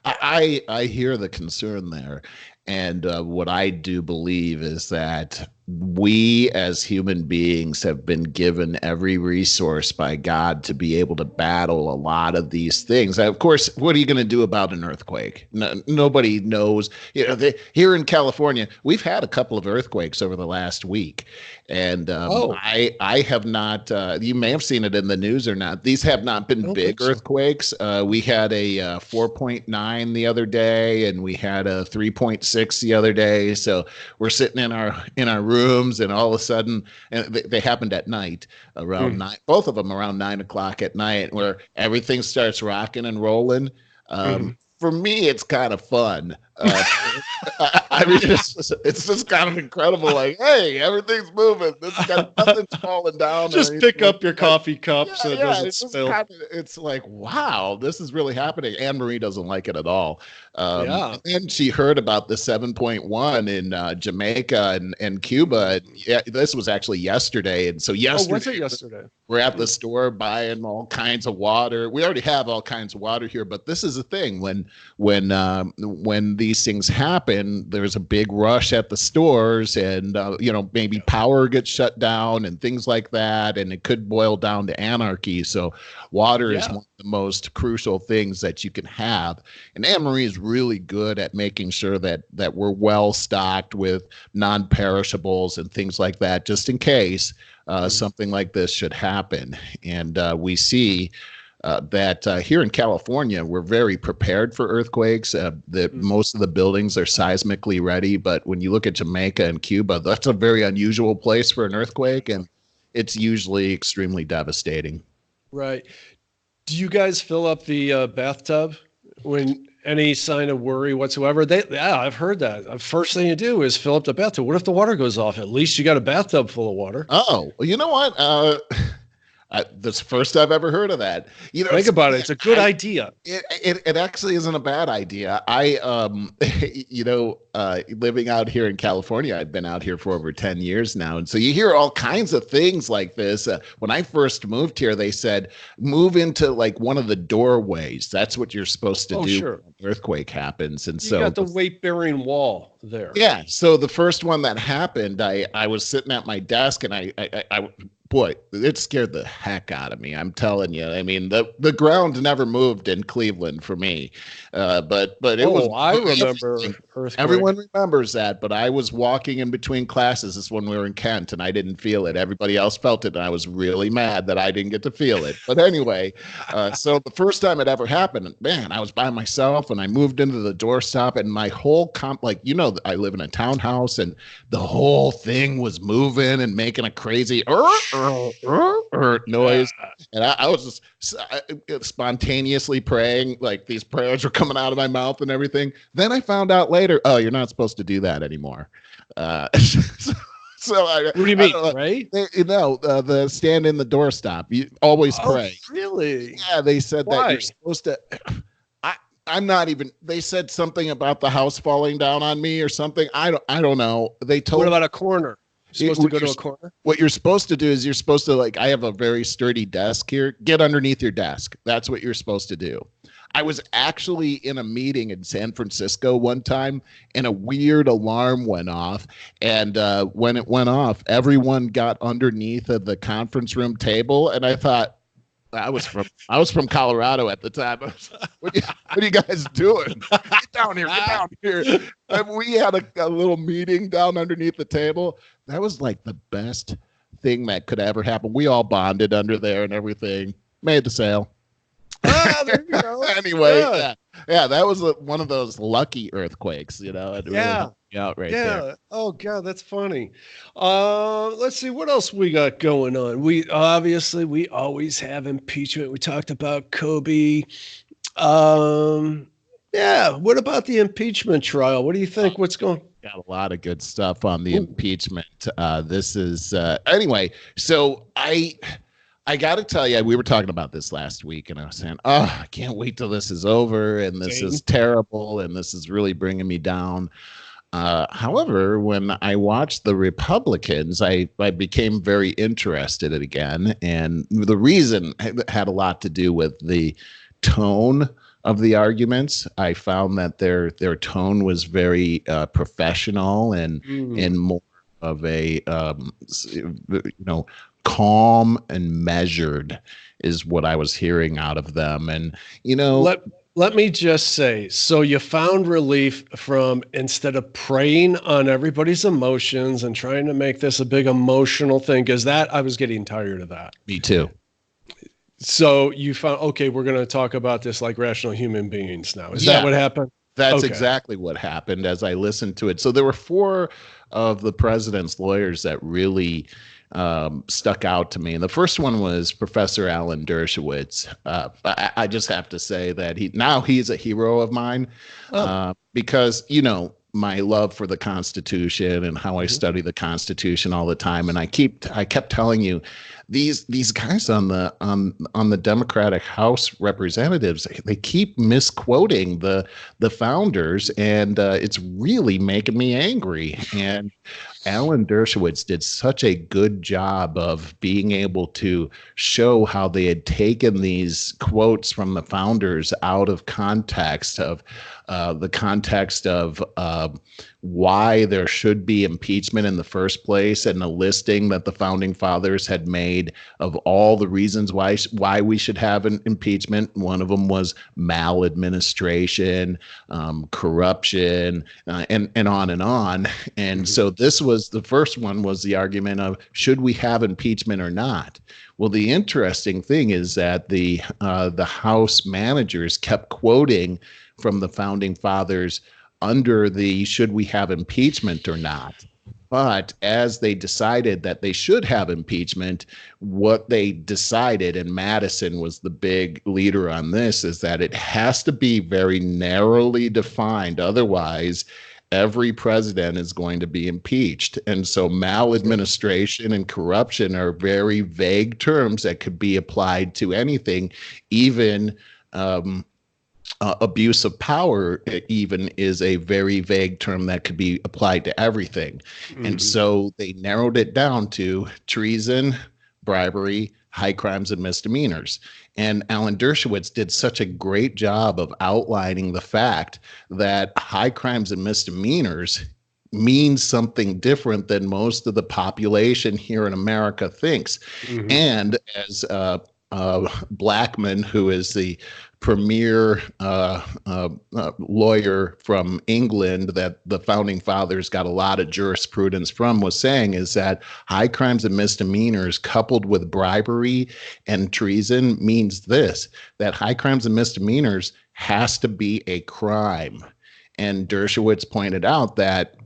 I hear the concern there, and what I do believe is that we as human beings have been given every resource by God to be able to battle a lot of these things. Of course, what are you going to do about an earthquake? Nobody knows. Here in California, we've had a couple of earthquakes over the last week. And I have not, you may have seen it in the news or not. These have not been big earthquakes. We had a 4.9 the other day, and we had a 3.6 the other day. So we're sitting in our rooms, and all of a sudden, and they happened at night around 9, both of them around 9 o'clock at night, where everything starts rocking and rolling. For me, it's kind of fun. I mean, it's just kind of incredible. Like, hey, everything's moving. This guy, nothing's falling down. Just pick up your coffee cup so it doesn't it's just spill. it's like, wow, this is really happening. Anne Marie doesn't like it at all. Yeah. And then she heard about the 7.1 in Jamaica and Cuba. Yeah, this was actually yesterday. And so yesterday, was it yesterday? we're at the store buying all kinds of water. We already have all kinds of water here, but this is the thing: when these things happen, there's a big rush at the stores, and maybe power gets shut down and things like that, and it could boil down to anarchy. So water is one of the most crucial things that you can have, and Anne Marie is really good at making sure that we're well stocked with non-perishables and things like that, just in case something like this should happen. And we see that here in California, we're very prepared for earthquakes. That most of the buildings are seismically ready. But when you look at Jamaica and Cuba, that's a very unusual place for an earthquake, and it's usually extremely devastating. Right. Do you guys fill up the bathtub when any sign of worry whatsoever? I've heard that. The first thing you do is fill up the bathtub. What if the water goes off? At least you got a bathtub full of water. Oh, well, you know what? That's the first I've ever heard of that. Think about it. It's a good idea. It actually isn't a bad idea. Living out here in California, I've been out here for over 10 years now. And so you hear all kinds of things like this. When I first moved here, they said, move into like one of the doorways. That's what you're supposed to do when an earthquake happens. And so you got the weight-bearing wall there. Yeah. So the first one that happened, I was sitting at my desk, and I boy, it scared the heck out of me. I'm telling you. I mean, the ground never moved in Cleveland for me. But it was. I remember earthquake. Everyone remembers that. But I was walking in between classes. This is when we were in Kent, and I didn't feel it. Everybody else felt it, and I was really mad that I didn't get to feel it. But anyway, so the first time it ever happened, man, I was by myself, and I moved into the doorstop, and my whole I live in a townhouse, and the whole thing was moving and making a crazy noise, and I was just spontaneously praying, like these prayers were coming out of my mouth and everything. Then I found out later, oh, you're not supposed to do that anymore. So what do you mean, right? The stand in the doorstop. You always pray. Really? Yeah, they said that you're supposed to. I'm not even. They said something about the house falling down on me or something. I don't know. They told. What about a corner? You're supposed to go to a corner? What you're supposed to do is you're supposed to, I have a very sturdy desk here. Get underneath your desk. That's what you're supposed to do. I was actually in a meeting in San Francisco one time, and a weird alarm went off. And when it went off, everyone got underneath of the conference room table. And I thought, I was from Colorado at the time. What are you guys doing? Get down here! Get down here! And we had a little meeting down underneath the table. That was like the best thing that could ever happen. We all bonded under there and everything. Made the sale. There you go. Anyway, yeah, that was one of those lucky earthquakes. It really helped me out right there. Oh God, that's funny. Let's see what else we got going on. We always have impeachment. We talked about Kobe. What about the impeachment trial? What do you think? What's going? Got a lot of good stuff on the impeachment. This is anyway. So I got to tell you, we were talking about this last week, and I was saying, I can't wait till this is over, and this is terrible, and this is really bringing me down. However, when I watched the Republicans, I became very interested again, and the reason had a lot to do with the tone of the arguments. I found that their tone was very professional and more of a calm and measured is what I was hearing out of them. And let me just say, so you found relief from, instead of preying on everybody's emotions and trying to make this a big emotional thing, because I was getting tired of that. Me too. So you found, okay, we're going to talk about this like rational human beings now. Is that what happened? That's exactly what happened as I listened to it. So there were 4 of the president's lawyers that really stuck out to me. And the first one was Professor Alan Dershowitz. I just have to say that he's a hero of mine, because, my love for the Constitution and how I study the Constitution all the time. And I kept telling you, these guys on the Democratic House representatives, they keep misquoting the founders, and it's really making me angry. And Alan Dershowitz did such a good job of being able to show how they had taken these quotes from the founders out of context of why there should be impeachment in the first place, and a listing that the founding fathers had made of all the reasons why we should have an impeachment. One of them was maladministration, corruption, and on and on. And so the first one was the argument of, should we have impeachment or not? Well, the interesting thing is that the House managers kept quoting from the founding fathers under the should we have impeachment or not. But as they decided that they should have impeachment, what they decided, and Madison was the big leader on this, is that it has to be very narrowly defined. Otherwise, every president is going to be impeached. And so maladministration and corruption are very vague terms that could be applied to anything, even abuse of power even is a very vague term that could be applied to everything. And so they narrowed it down to treason, bribery, high crimes, and misdemeanors. And Alan Dershowitz did such a great job of outlining the fact that high crimes and misdemeanors means something different than most of the population here in America thinks. And as Blackman, who is the premier lawyer from England that the founding fathers got a lot of jurisprudence from, was saying, is that high crimes and misdemeanors coupled with bribery and treason means this, that high crimes and misdemeanors has to be a crime. And Dershowitz pointed out that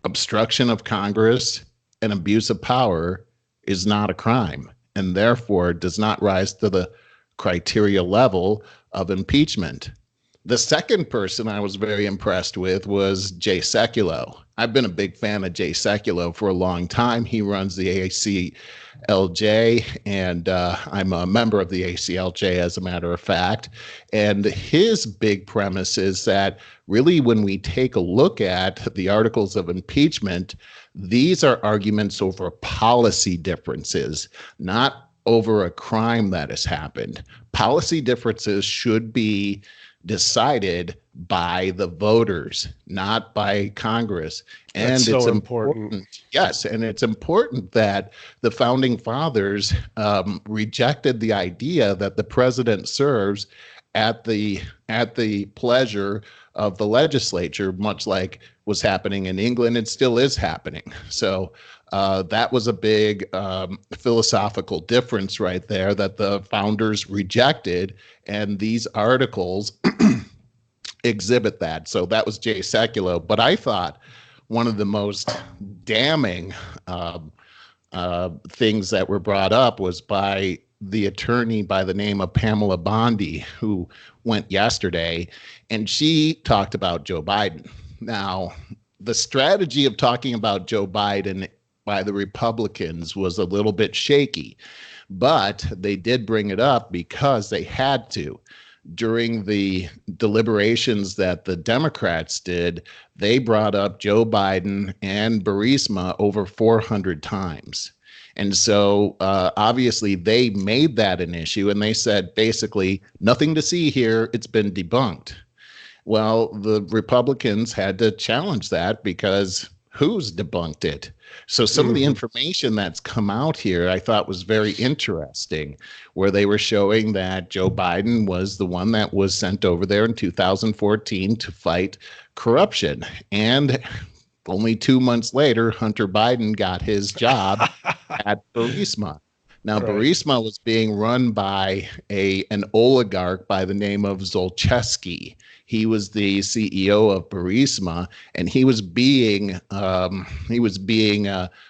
obstruction of Congress and abuse of power is not a crime, and therefore does not rise to the criteria level of impeachment. The second person I was very impressed with was Jay Sekulow. I've been a big fan of Jay Sekulow for a long time. He runs the ACLJ, and I'm a member of the ACLJ, as a matter of fact. And his big premise is that really, when we take a look at the articles of impeachment, these are arguments over policy differences, not over a crime that has happened. Policy differences should be decided by the voters, not by Congress. And That's so it's important. Yes, and it's important that the founding fathers rejected the idea that the president serves at the pleasure of the legislature, much like was happening in England and still is happening. So that was a big philosophical difference right there that the founders rejected, and these articles exhibit that. So that was Jay Sekulow. But I thought one of the most damning things that were brought up was by the attorney by the name of Pamela Bondi, who went yesterday, and she talked about Joe Biden. Now, the strategy of talking about Joe Biden by the Republicans was a little bit shaky, but they did bring it up because they had to. During the deliberations that the Democrats did, they brought up Joe Biden and Burisma over 400 times. And so obviously they made that an issue, and they said basically nothing to see here. It's been debunked. Well, the Republicans had to challenge that because who's debunked it? So some of the information that's come out here I thought was very interesting, where they were showing that Joe Biden was the one that was sent over there in 2014 to fight corruption. And only 2 months later, Hunter Biden got his job at Burisma. Now, Right. Burisma was being run by an oligarch by the name of Zolchevsky. He was the CEO of Burisma, and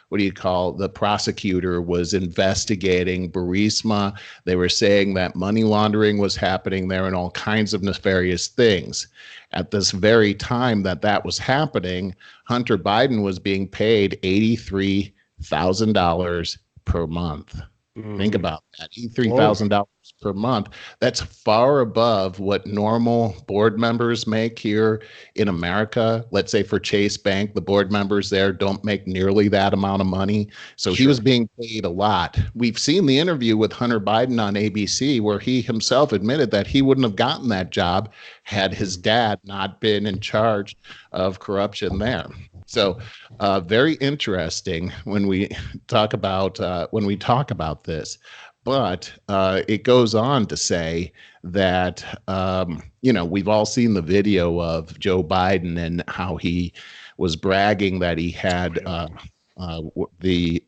what do you call, the prosecutor was investigating Burisma. They were saying that money laundering was happening there and all kinds of nefarious things. At this very time that that was happening, Hunter Biden was being paid $83,000 per month. Think Mhm. about that. $83,000 Well, per month. That's far above what normal board members make here in America. Let's say for Chase Bank, the board members there don't make nearly that amount of money. So he was sure. being paid a lot. We've seen the interview with Hunter Biden on ABC where he himself admitted that he wouldn't have gotten that job had his Mhm. dad not been in charge of corruption there. So very interesting when we talk about this. But it goes on to say that we've all seen the video of Joe Biden and how he was bragging that he had the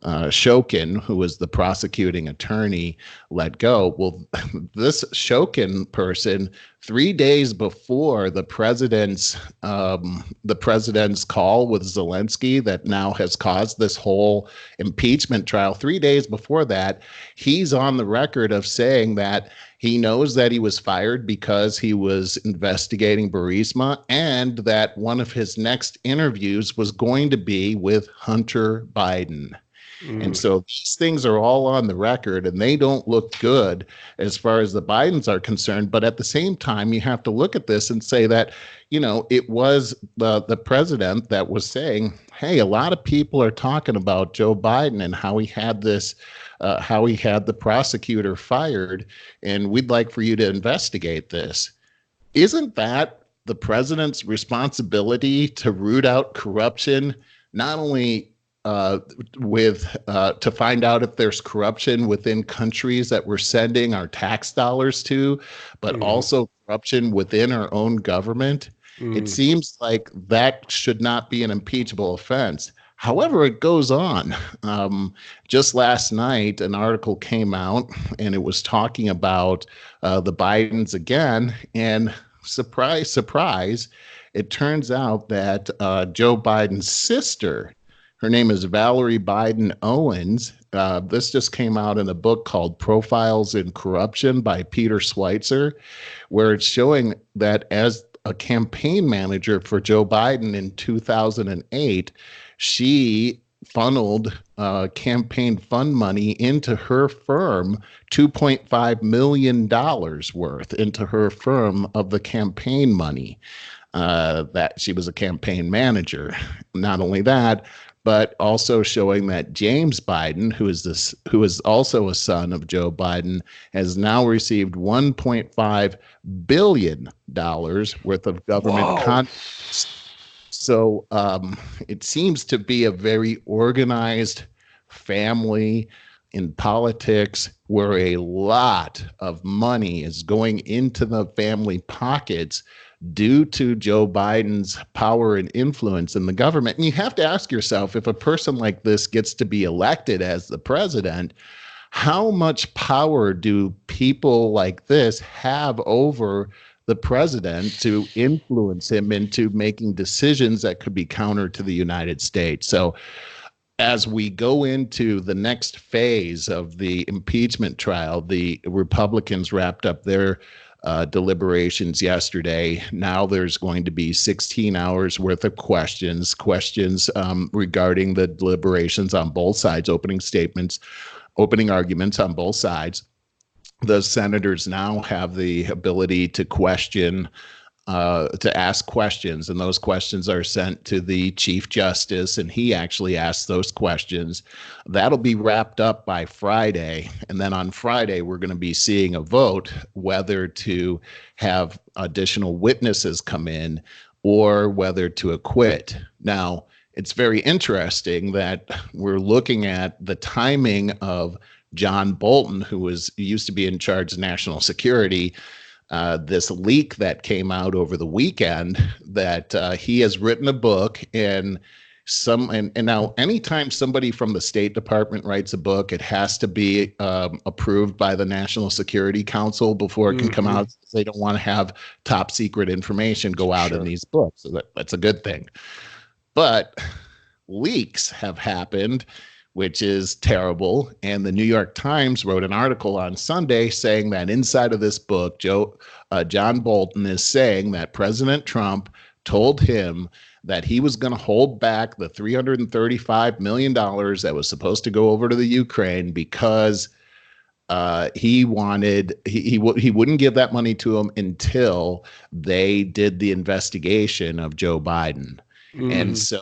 Shokin, who was the prosecuting attorney, let go. Well, this Shokin person, 3 days before the president's call with Zelensky, that now has caused this whole impeachment trial. 3 days before that, he's on the record of saying that he knows that he was fired because he was investigating Burisma, and that one of his next interviews was going to be with Hunter Biden. And Mm. so these things are all on the record and they don't look good as far as the Bidens are concerned. But at the same time, you have to look at this and say that, it was the president that was saying, hey, a lot of people are talking about Joe Biden and how how he had the prosecutor fired, and we'd like for you to investigate this. Isn't that the president's responsibility to root out corruption, not only with to find out if there's corruption within countries that we're sending our tax dollars to, but Mhm. also corruption within our own government? It Mhm. seems like that should not be an impeachable offense. However, it goes on. Just last night, an article came out and it was talking about the Bidens again. And surprise, surprise, it turns out that Joe Biden's sister, her name is Valerie Biden Owens. This just came out in a book called Profiles in Corruption by Peter Schweitzer, where it's showing that as a campaign manager for Joe Biden in 2008, she funneled campaign fund money into her firm, $2.5 million worth into her firm of the campaign money. That she was a campaign manager. Not only that, but also showing that James Biden, who is also a son of Joe Biden, has now received $1.5 billion worth of government Whoa. contracts. So it seems to be a very organized family in politics where a lot of money is going into the family pockets due to Joe Biden's power and influence in the government. And you have to ask yourself, if a person like this gets to be elected as the president, how much power do people like this have over the president to influence him into making decisions that could be counter to the United States? So as we go into the next phase of the impeachment trial, the Republicans wrapped up their deliberations yesterday. Now there's going to be 16 hours worth of questions regarding the deliberations on both sides, opening arguments on both sides. The senators now have the ability to ask questions, and those questions are sent to the Chief Justice, and he actually asks those questions. That'll be wrapped up by Friday, and then on Friday, we're going to be seeing a vote whether to have additional witnesses come in or whether to acquit. Now, it's very interesting that we're looking at the timing of John Bolton, who used to be in charge of national security. This leak that came out over the weekend that he has written a book and and now anytime somebody from the State Department writes a book, it has to be approved by the National Security Council before it can come out. They don't want to have top secret information go out in these books. So that's a good thing. But leaks have happened, which is terrible. And the New York Times wrote an article on Sunday saying that inside of this book, John Bolton is saying that President Trump told him that he was going to hold back the $335 million that was supposed to go over to the Ukraine because he wouldn't give that money to him until they did the investigation of Joe Biden. And so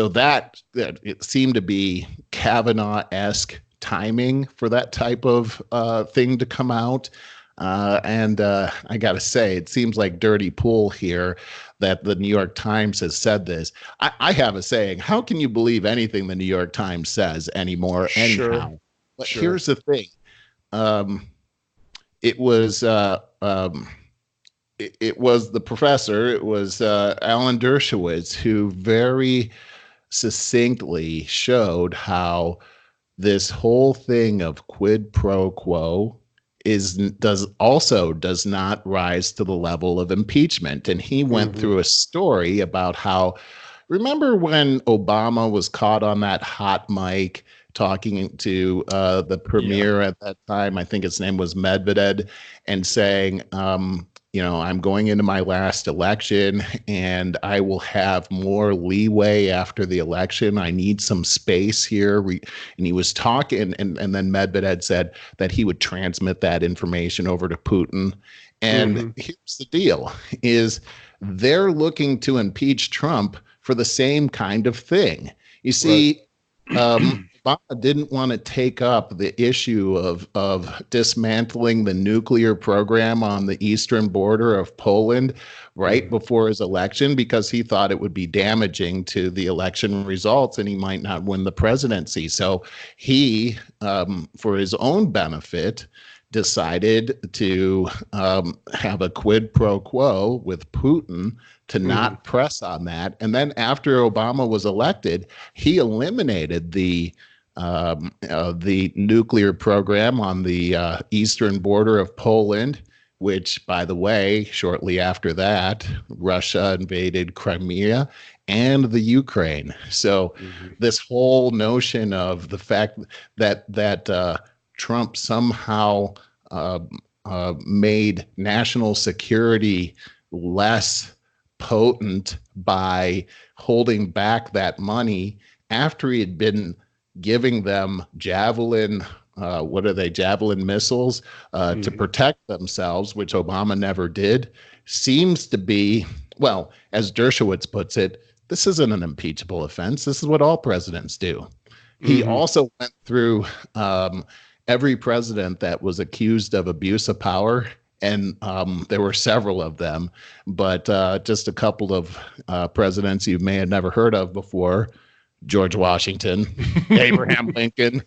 that it seemed to be Kavanaugh-esque timing for that type of thing to come out. And I got to say, it seems like dirty pool here that the New York Times has said this. I have a saying, how can you believe anything the New York Times says anymore anyhow? But here's the thing. It was the professor, it was Alan Dershowitz, who very succinctly showed how this whole thing of quid pro quo does not rise to the level of impeachment. And he went through a story about how, remember when Obama was caught on that hot mic talking to the premier at that time, I think his name was Medvedev, and saying, I'm going into my last election and I will have more leeway after the election. I need some space here. And he was talking, and then Medvedev said that he would transmit that information over to Putin. And here's the deal, is they're looking to impeach Trump for the same kind of thing. You see, Obama didn't want to take up the issue of dismantling the nuclear program on the eastern border of Poland right before his election because he thought it would be damaging to the election results and he might not win the presidency. So he, for his own benefit, decided to have a quid pro quo with Putin to not press on that. And then after Obama was elected, he eliminated the nuclear program on the eastern border of Poland, which, by the way, shortly after that, Russia invaded Crimea and the Ukraine. So this whole notion of the fact that Trump somehow made national security less potent by holding back that money after he had been giving them Javelin missiles to protect themselves, which Obama never did, seems to be, well, as Dershowitz puts it, this isn't an impeachable offense. This is what all presidents do. He also went through every president that was accused of abuse of power, and there were several of them, but just a couple of presidents you may have never heard of before: George Washington, Abraham Lincoln,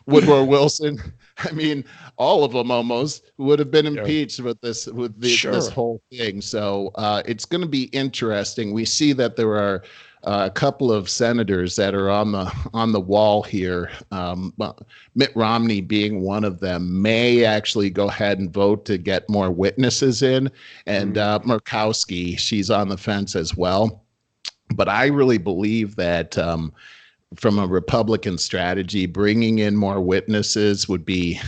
Woodrow Wilson. I mean, all of them almost would have been impeached with this whole thing. So it's going to be interesting. We see that there are a couple of senators that are on the wall here. Mitt Romney being one of them may actually go ahead and vote to get more witnesses in, and Murkowski, she's on the fence as well. But I really believe that from a Republican strategy, bringing in more witnesses would be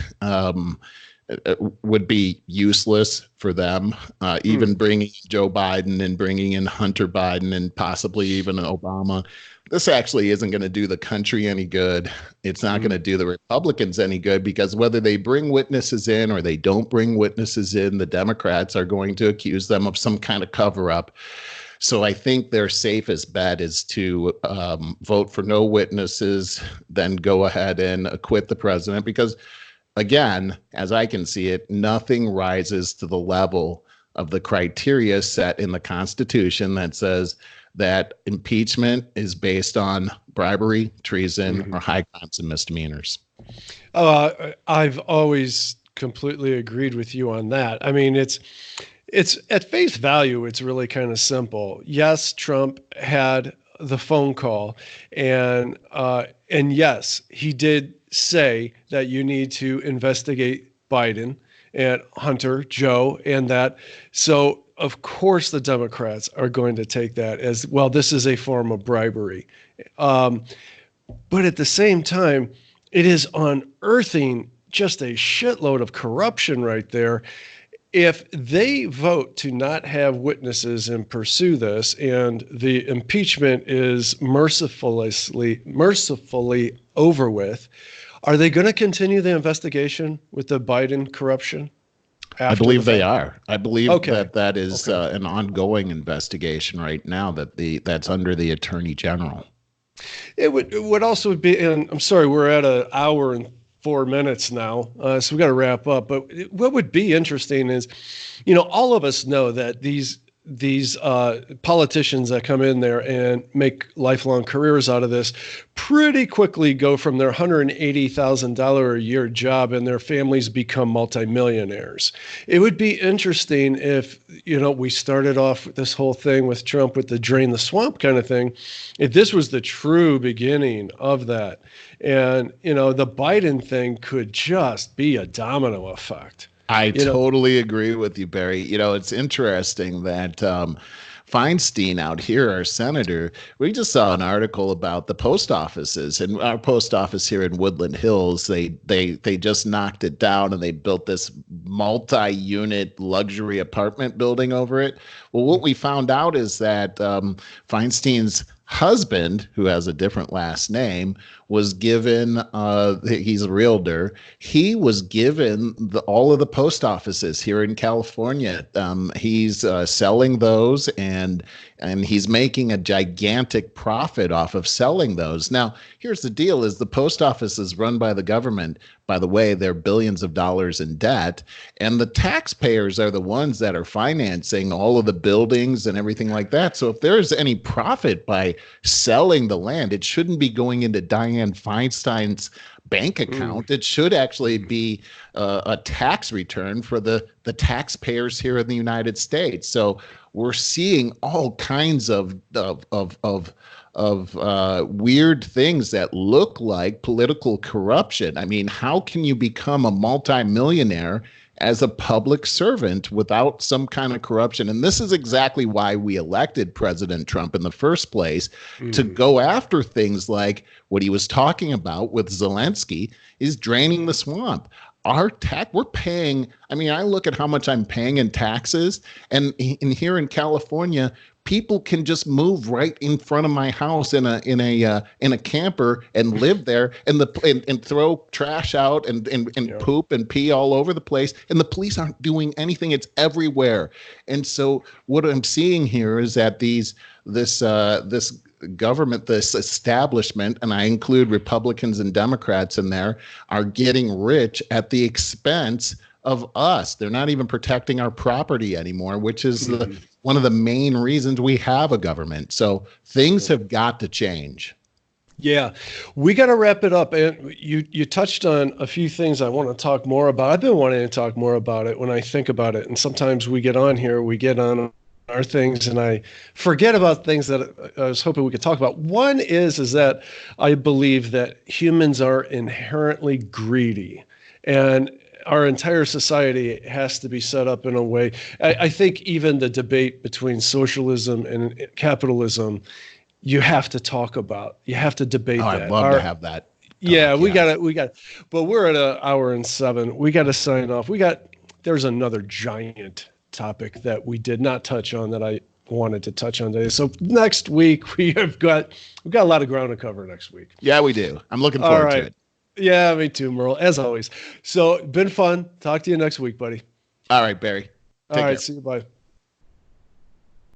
useless for them. Even bringing Joe Biden and bringing in Hunter Biden and possibly even Obama, this actually isn't going to do the country any good. It's not going to do the Republicans any good, because whether they bring witnesses in or they don't bring witnesses in, the Democrats are going to accuse them of some kind of cover-up. So I think their safest bet is to vote for no witnesses, then go ahead and acquit the president, because, again, as I can see it, nothing rises to the level of the criteria set in the Constitution that says that impeachment is based on bribery, treason, or high crimes and misdemeanors. I've always completely agreed with you on that. I mean, It's at face value, it's really kind of simple. Yes, Trump had the phone call, and yes, he did say that you need to investigate Biden and Hunter, Joe, and that. So of course the Democrats are going to take that as well. This is a form of bribery, but at the same time, it is unearthing just a shitload of corruption right there. If they vote to not have witnesses and pursue this, and the impeachment is mercifully over with, are they going to continue the investigation with the Biden corruption I after believe the they fact? are. I believe Okay. that is Okay. an ongoing investigation right now that's under the Attorney General. It would also be, and I'm sorry, we're at an hour and 4 minutes now, so we got to wrap up. But what would be interesting is, all of us know that these politicians that come in there and make lifelong careers out of this pretty quickly go from their $180,000 a year job and their families become multimillionaires. It would be interesting if, we started off this whole thing with Trump with the drain the swamp kind of thing, if this was the true beginning of that. And, the Biden thing could just be a domino effect. I You know, totally agree with you, Barry. It's interesting that Feinstein out here, our senator, we just saw an article about the post offices, and our post office here in Woodland Hills. They just knocked it down and they built this multi-unit luxury apartment building over it. Well, what we found out is that Feinstein's husband, who has a different last name, was given, he's a realtor, he was given all of the post offices here in California. He's selling those, and he's making a gigantic profit off of selling those. Now, here's the deal: is the post office is run by the government. By the way, they're billions of dollars in debt, and the taxpayers are the ones that are financing all of the buildings and everything like that. So if there's any profit by selling the land, it shouldn't be going into Dianne Feinstein's bank account. It should actually be a tax return for the taxpayers here in the United States. So we're seeing all kinds of weird things that look like political corruption. I mean, how can you become a multimillionaire as a public servant without some kind of corruption? And this is exactly why we elected President Trump in the first place, to go after things like what he was talking about with Zelensky, is draining the swamp. We're paying. I mean, I look at how much I'm paying in taxes, and here in California, people can just move right in front of my house in a camper and live there, and throw trash out and poop and pee all over the place, and the police aren't doing anything. It's everywhere. And so what I'm seeing here is that this government, this establishment, and I include Republicans and Democrats in there, are getting rich at the expense of us. They're not even protecting our property anymore, which is one of the main reasons we have a government. So things have got to change. Yeah, we got to wrap it up. And you touched on a few things I want to talk more about. I've been wanting to talk more about it when I think about it. And sometimes we get on our things, and I forget about things that I was hoping we could talk about. One is that I believe that humans are inherently greedy, and our entire society has to be set up in a way. I think even the debate between socialism and capitalism, you have to talk about. You have to debate that. I'd love to have that. Yeah, we got it. But we're at an hour and 7. We got to sign off. There's another giant topic that we did not touch on that I wanted to touch on today. So next week we've got a lot of ground to cover next week. Yeah, we do. I'm looking forward to it. Yeah, me too, Merle, as always. So been fun. Talk to you next week, buddy. All right, Barry. Take care. See you. Bye.